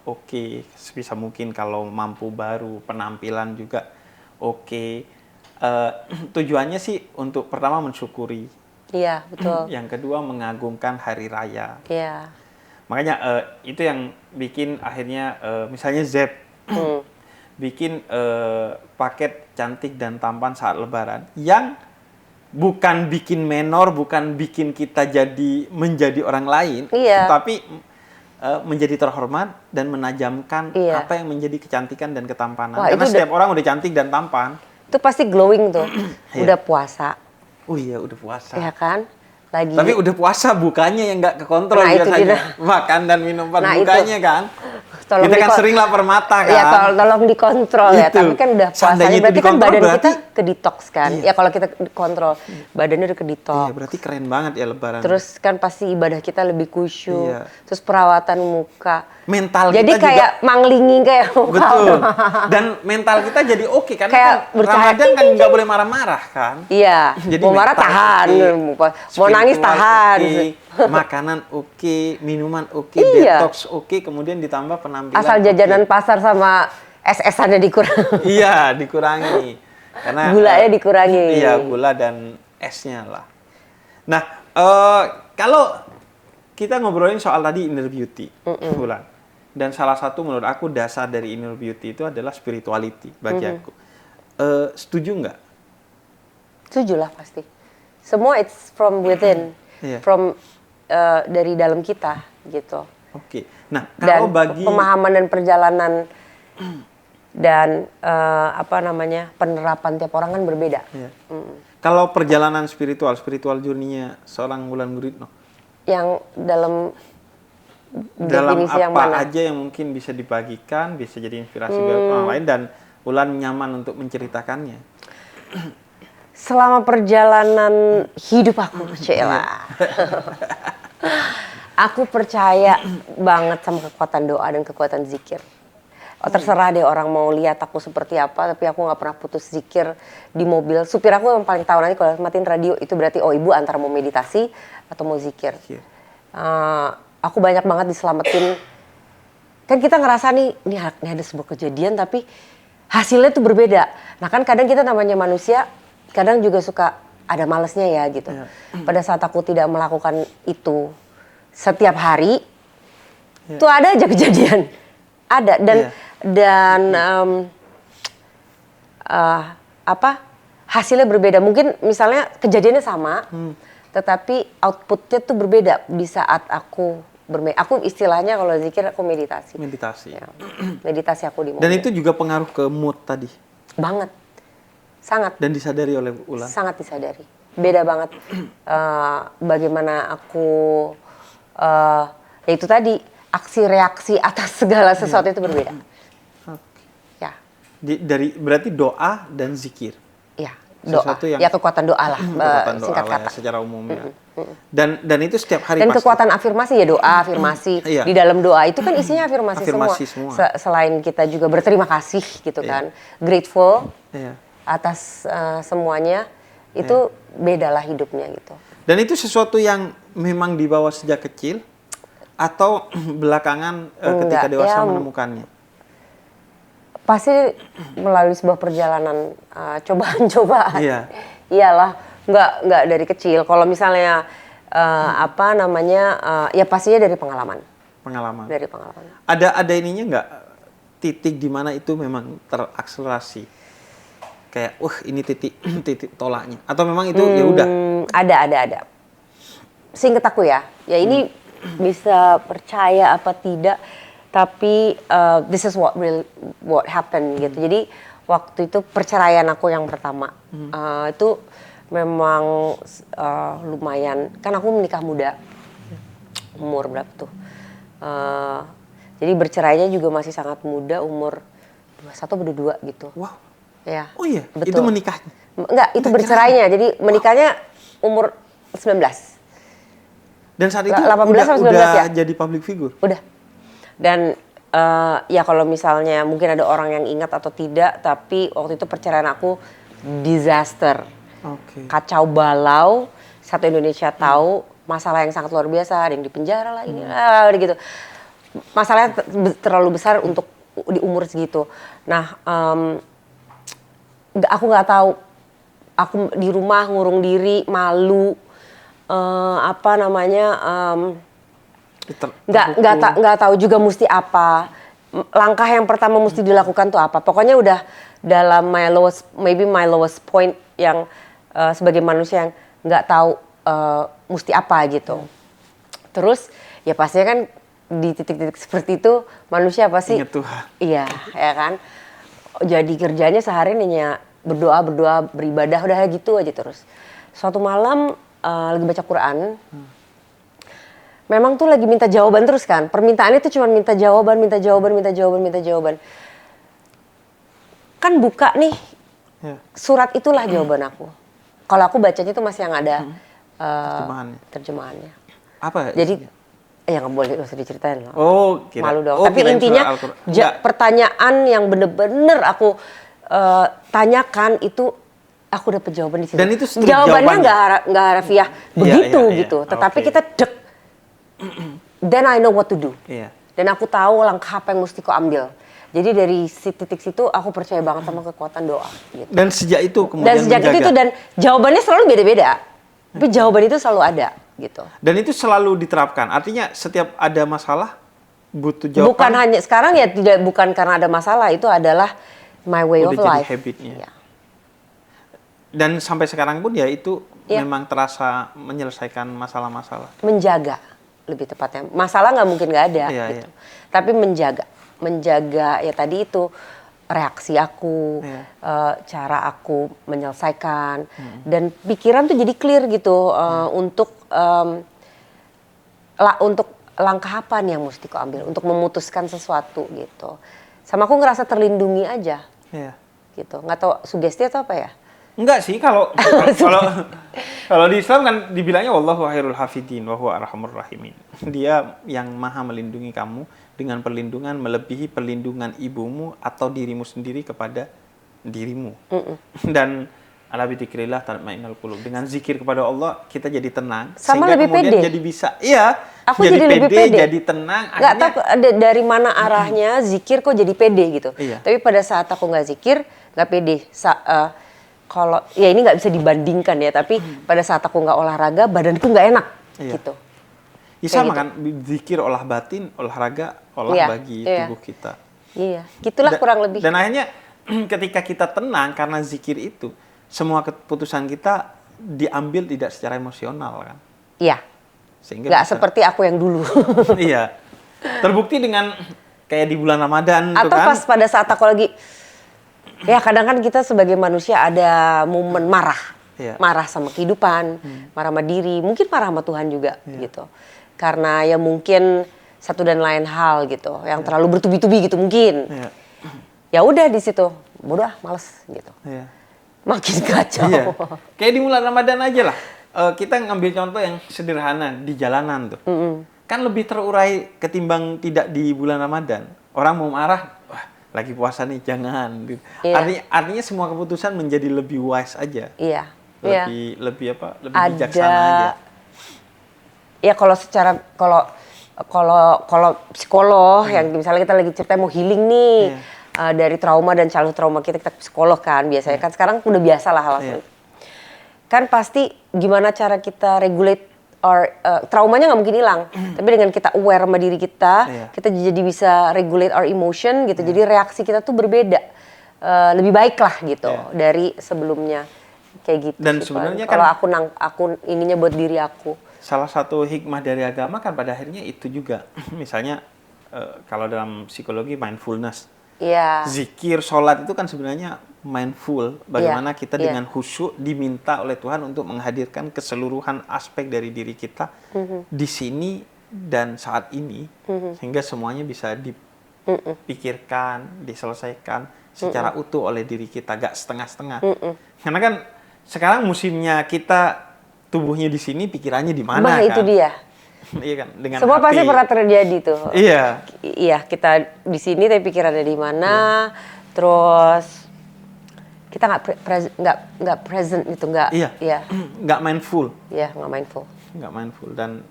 oke, sebisa mungkin kalau mampu baru, penampilan juga oke. Tujuannya sih untuk pertama mensyukuri, Iya, betul. yang kedua mengagungkan hari raya. Iya. Makanya itu yang bikin akhirnya misalnya Zep bikin paket cantik dan tampan saat Lebaran yang bukan bikin menor, bukan bikin kita menjadi orang lain, Iya. tapi menjadi terhormat dan menajamkan Iya. apa yang menjadi kecantikan dan ketampanan. Wah, Karena itu setiap orang udah cantik dan tampan. Itu pasti glowing tuh. Iya. Udah puasa, Oh iya, udah puasa. ya kan? Lagi. Tapi udah puasa bukannya yang nggak kekontrol Nah, itu biasanya. dia. Makan dan minum pas Nah, itu. bukanya kan. Tolong Kita kan dikon- sering lapar mata kan. Iya, tolong dikontrol ya. Itu. Tapi kan udah Seandainya puasanya, itu berarti kan dikontrol, badan berarti- kita ke detox kan. Iya. Ya kalau kita kontrol, badannya udah ke detox. Iya, berarti keren banget ya Lebaran. Terus kan pasti ibadah kita lebih khusyuk. Iya. Terus perawatan muka. mental Jadi kita kayak manglingi kayak juga betul. Dan mental kita jadi oke karena Kayak kan bercahaya. Ramadan kan nggak boleh marah-marah kan. Iya, Jadi mau marah mental tahan, oke, mau nangis spiritual tahan. oke, makanan oke, minuman oke, Iya. detox oke, kemudian ditambah penampilan Asal oke. jajanan pasar sama es-esannya dikurangi. Iya, dikurangi. Karena Gulanya dikurangi. Iya, gula dan esnya lah. Nah, kalau kita ngobrolin soal tadi inner beauty, Bulan. Dan salah satu menurut aku dasar dari inner beauty itu adalah spirituality bagi aku. Setuju nggak? Setuju lah pasti. Semua it's from within, Iya. from dari dalam kita gitu. Oke. Nah, Dan kalau bagi pemahaman dan perjalanan dan penerapan tiap orang kan berbeda. Iya. Kalau perjalanan spiritual journey-nya seorang Wulan Guritno, Yang dalam dalam definisi yang apa mana? aja yang mungkin bisa dibagikan, bisa jadi inspirasi buat orang lain dan Wulan nyaman untuk menceritakannya. Selama perjalanan hidup aku, Cela. Aku percaya banget sama kekuatan doa dan kekuatan zikir. Terserah deh orang mau lihat aku seperti apa, tapi aku nggak pernah putus zikir di mobil. Supir aku yang paling tahu nanti kalau matiin radio itu berarti ibu antara mau meditasi atau mau zikir. Aku banyak banget diselamatin. Kan kita ngerasa nih ada sebuah kejadian tapi hasilnya tuh berbeda. Nah kan kadang kita namanya manusia, kadang juga suka ada malesnya ya gitu. Pada saat aku tidak melakukan itu setiap hari, tuh ada aja kejadian. Ada dan hasilnya berbeda. Mungkin misalnya kejadiannya sama, tetapi outputnya tuh berbeda di saat aku aku istilahnya kalau zikir aku meditasi. Meditasi. Ya, meditasi aku di mobil. Dan itu juga pengaruh ke mood tadi. Banget, sangat. Dan disadari oleh Ulan. Sangat disadari. Beda banget. Bagaimana aku, ya itu tadi aksi reaksi atas segala sesuatu itu berbeda. Ya. Berarti doa dan zikir. Ya, doa. Ya kekuatan doa lah, singkat kata. Ya, secara umumnya. Dan itu setiap hari dan pasti. Kekuatan afirmasi ya, doa, afirmasi. Di dalam doa itu kan isinya afirmasi semua. Selain kita juga berterima kasih gitu kan. Grateful atas semuanya. Itu bedalah hidupnya gitu. Dan itu sesuatu yang memang dibawa sejak kecil atau belakangan ketika dewasa menemukannya? Pasti melalui sebuah perjalanan cobaan-cobaan. Iyalah, nggak dari kecil. Kalau misalnya ya pastinya dari pengalaman. Dari pengalaman. Ada ininya nggak, titik di mana itu memang terakselerasi? Kayak, ini titik tolaknya. Atau memang itu ya udah? Ada. Seinget aku ya ini bisa percaya apa tidak. Tapi this is what happened gitu. Jadi waktu itu perceraian aku yang pertama itu memang lumayan. Kan aku menikah muda, umur berapa tuh? Jadi bercerainya juga masih sangat muda, umur 21 atau 22 gitu. Wow. Ya. Oh iya, betul. itu menikahnya? Enggak, itu bercerainya. Jadi menikahnya umur 19. Dan saat itu 18 udah jadi public figure? Udah. Dan ya kalau misalnya mungkin ada orang yang ingat atau tidak, tapi waktu itu perceraian aku disaster. Kacau balau, satu Indonesia tahu, masalah yang sangat luar biasa, ada yang di penjara lah, ini lah gitu. Masalahnya terlalu besar untuk di umur segitu. Nah, aku nggak tahu, aku di rumah ngurung diri, malu, nggak tahu juga mesti apa. Langkah yang pertama mesti dilakukan tuh apa. Pokoknya udah dalam my lowest point yang sebagai manusia yang nggak tahu mesti apa gitu. Terus ya pastinya kan di titik-titik seperti itu manusia pasti ingat Tuhan. Iya, ya kan. Jadi kerjanya sehari hanya berdoa, beribadah, udah gitu aja terus. Suatu malam lagi baca Quran. Memang tuh lagi minta jawaban terus kan. Permintaannya tuh cuma minta jawaban. Kan buka nih. Surat itulah jawaban aku. Kalau aku bacanya tuh masih yang ada terjemahannya. Apa? Jadi ya nggak boleh, nggak usah diceritain loh. Malu dong. Tapi intinya pertanyaan yang bener-bener aku tanyakan itu aku dapet jawaban di situ. Dan itu jawabannya nggak harafiah begitu gitu. Tetapi kita then I know what to do. Dan aku tahu langkah apa yang mesti ku ambil. Jadi dari titik situ aku percaya banget sama kekuatan doa. Gitu. Dan sejak itu kemudian menjaga. Dan jawabannya selalu beda-beda. Tapi jawaban itu selalu ada gitu. Dan itu selalu diterapkan. Artinya setiap ada masalah butuh jawaban. Bukan hanya sekarang ya, bukan karena ada masalah, itu adalah my way of life. Jadi habitnya. Ya. Dan sampai sekarang pun ya itu memang terasa menyelesaikan masalah-masalah. Menjaga lebih tepatnya. Masalah nggak mungkin nggak ada gitu. Tapi menjaga ya tadi itu reaksi aku, cara aku menyelesaikan, dan pikiran tuh jadi clear gitu untuk langkah apa nih yang mesti ku ambil untuk memutuskan sesuatu gitu. Sama aku ngerasa terlindungi aja, gitu. Nggak tahu sugesti atau apa ya? Enggak sih, kalau di Islam kan dibilangnya wallahu khairul hafidin wa huwa arhamur rahimin. Dia yang maha melindungi kamu dengan perlindungan melebihi perlindungan ibumu atau dirimu sendiri kepada dirimu. Dan ala bidzikrillah tatmainnul qulub. Dengan zikir kepada Allah kita jadi tenang. Sama sehingga lebih kemudian pede. Jadi bisa aku jadi lebih pede. Jadi tenang. Nggak tahu dari mana arahnya zikir kok jadi pede gitu. Iya. Tapi pada saat aku nggak zikir, nggak pede. Kalau ya ini nggak bisa dibandingkan ya, tapi pada saat aku nggak olahraga, badanku nggak enak Iya. gitu. Ya Kayak sama gitu. kan, zikir olah batin, olahraga olah Iya, bagi iya. tubuh kita. Iya, gitulah kurang lebih. Dan akhirnya ketika kita tenang karena zikir itu, semua keputusan kita diambil tidak secara emosional kan. Iya, Sehingga nggak bisa- seperti aku yang dulu. Iya. Terbukti dengan kayak di bulan Ramadan tuh Atau kan. pas pada saat aku lagi, ya kadang kan kita sebagai manusia ada momen marah. Iya. Marah sama kehidupan, marah sama diri, mungkin marah sama Tuhan juga gitu. Karena ya mungkin satu dan lain hal gitu, yang terlalu bertubi-tubi gitu mungkin. Iya. Ya udah di situ, bodoh ah, males gitu. Iya. Makin kacau. Iya. Kayak di bulan Ramadan aja lah. Kita ngambil contoh yang sederhana di jalanan tuh. Kan lebih terurai ketimbang tidak di bulan Ramadan. Orang mau marah, wah lagi puasa nih, jangan. Gitu. Iya. Artinya semua keputusan menjadi lebih wise aja. Iya. Iya. Lebih bijaksana aja. Ya kalau secara kalau psikolog yang misalnya kita lagi cerita mau healing nih dari trauma dan childhood trauma kita ke psikolog kan biasanya kan sekarang udah biasa lah hal Iya. kan pasti gimana cara kita regulate traumanya nggak mungkin hilang tapi dengan kita aware sama diri kita kita jadi bisa regulate our emotion gitu jadi reaksi kita tuh berbeda lebih baik lah gitu dari sebelumnya kayak gitu Dan sih, sebenarnya kalau kan aku ininya buat diri aku. salah satu hikmah dari agama kan pada akhirnya itu juga. Misalnya kalau dalam psikologi mindfulness. Iya. Zikir, sholat itu kan sebenarnya mindful. Bagaimana kita dengan khusyuk diminta oleh Tuhan untuk menghadirkan keseluruhan aspek dari diri kita di sini dan saat ini. Sehingga semuanya bisa dipikirkan, diselesaikan secara utuh oleh diri kita, gak setengah-setengah. Karena kan sekarang musimnya kita tubuhnya di sini, pikirannya di mana kan? Itu dia. Iya kan, dengan Semua hati. pasti pernah terjadi tuh. Iya. Iya, kita di sini tapi pikirannya di mana. Terus kita nggak present gitu, nggak. Iya. Iya. Nggak mindful. Iya, nggak mindful. Nggak mindful. Dan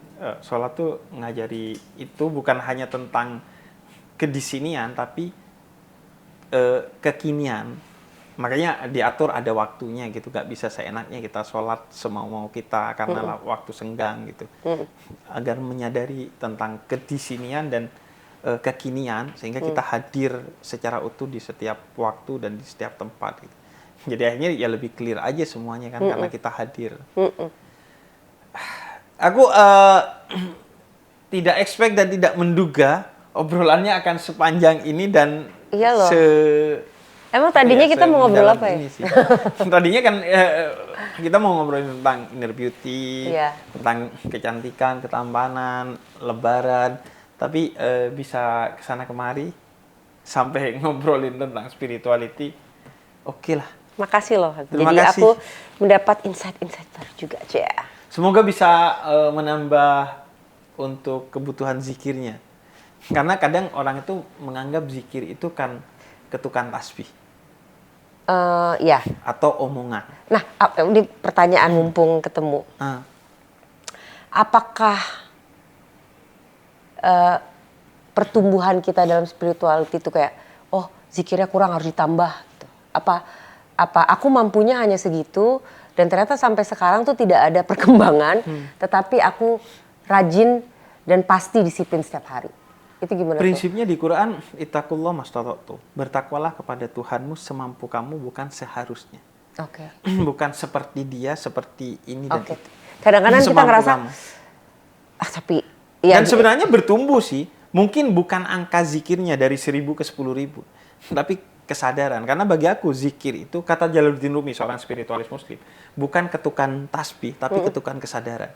sholat tuh ngajari itu bukan hanya tentang kedisinian, tapi kekinian. Makanya diatur ada waktunya gitu, gak bisa seenaknya kita sholat semau-mau kita karena waktu senggang gitu. Agar menyadari tentang kedisinian dan kekinian sehingga kita hadir secara utuh di setiap waktu dan di setiap tempat gitu. Jadi akhirnya ya lebih clear aja semuanya kan karena kita hadir. Aku tidak expect dan tidak menduga obrolannya akan sepanjang ini dan Iya loh. Emang tadinya kita mau ngobrol apa ya? Tadinya kan kita mau ngobrolin tentang inner beauty, Iya. tentang kecantikan, ketampanan, lebaran, tapi bisa kesana kemari sampai ngobrolin tentang spirituality, oke lah. Makasih loh. Terima Jadi kasih. aku mendapat insight-insight baru juga, Cia. Semoga bisa menambah untuk kebutuhan zikirnya. Karena kadang orang itu menganggap zikir itu kan ketukan tasbih. Ya. Atau omongan. Nah, ini pertanyaan mumpung ketemu. Apakah pertumbuhan kita dalam spirituality itu kayak, oh zikirnya kurang harus ditambah gitu. Apa aku mampunya hanya segitu dan ternyata sampai sekarang tuh tidak ada perkembangan, tetapi aku rajin dan pasti disiplin setiap hari. Itu gimana Prinsipnya di Quran, ittaqullah mastata'tu. Bertakwalah kepada Tuhanmu semampu kamu, bukan seharusnya. Oke. Bukan seperti dia, seperti ini dan itu. Kadang-kadang kita Semampu ngerasa, kamu. tapi... Ya, Dan sebenarnya bertumbuh sih. Mungkin bukan angka zikirnya dari 1.000 ke 10.000. Tapi kesadaran. Karena bagi aku zikir itu, kata Jalaluddin Rumi, seorang spiritualis muslim, bukan ketukan tasbih, tapi ketukan kesadaran.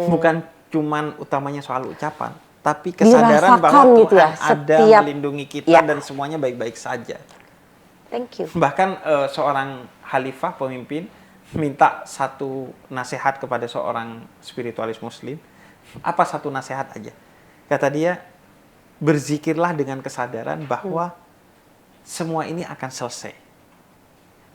Bukan cuman utamanya soal ucapan, tapi Dirasakan kesadaran bahwa Tuhan gitu ya, ada setiap- melindungi kita dan semuanya baik-baik saja. Thank you. Bahkan seorang khalifah pemimpin minta satu nasihat kepada seorang spiritualis muslim. Apa satu nasihat aja? Kata dia, berzikirlah dengan kesadaran bahwa semua ini akan selesai.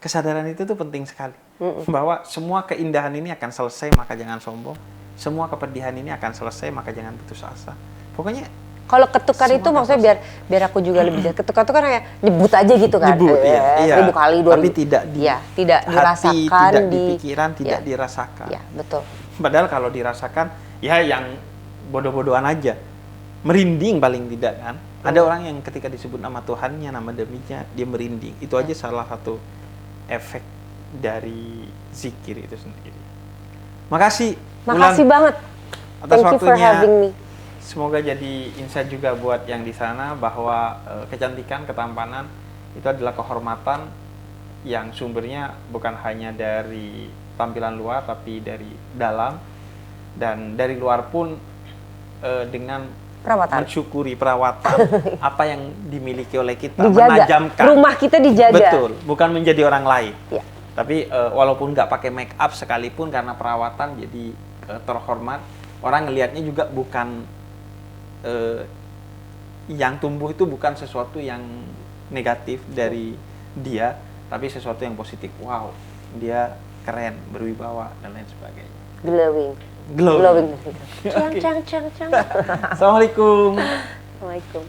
Kesadaran itu tuh penting sekali. Bahwa semua keindahan ini akan selesai, maka jangan sombong. semua kepedihan ini akan selesai, maka jangan putus asa. Pokoknya Kalau ketukan semua itu akan maksudnya biar aku juga lebih jelas. Ketukan itu kan kayak nyebut aja gitu kan. nyebut, iya. 1000 kali, 2000. Tapi tidak di Iya, tidak hati, dirasakan tidak di pikiran, tidak Iya. dirasakan. Iya, betul. Padahal kalau dirasakan, ya yang bodoh-bodohan aja. Merinding paling tidak kan. Ada orang yang ketika disebut nama Tuhannya, nama deminya, dia merinding. Itu aja salah satu efek dari zikir itu sendiri. Makasih Makasih Wulan, banget. atas Thank you for waktunya. having me. Semoga jadi insight juga buat yang di sana bahwa kecantikan, ketampanan itu adalah kehormatan yang sumbernya bukan hanya dari tampilan luar tapi dari dalam, dan dari luar pun dengan Perawatan. mensyukuri perawatan apa yang dimiliki oleh kita, Dijaga. menajamkan. Rumah kita dijaga. Betul, bukan menjadi orang lain. Iya. Tapi walaupun nggak pakai make up sekalipun karena perawatan jadi terhormat, orang ngelihatnya juga bukan yang tumbuh itu bukan sesuatu yang negatif dari dia, tapi sesuatu yang positif. Wow, dia keren, berwibawa dan lain sebagainya. Glowing. Glowing. Cang, cang, cang, cang. Assalamualaikum. Assalamualaikum.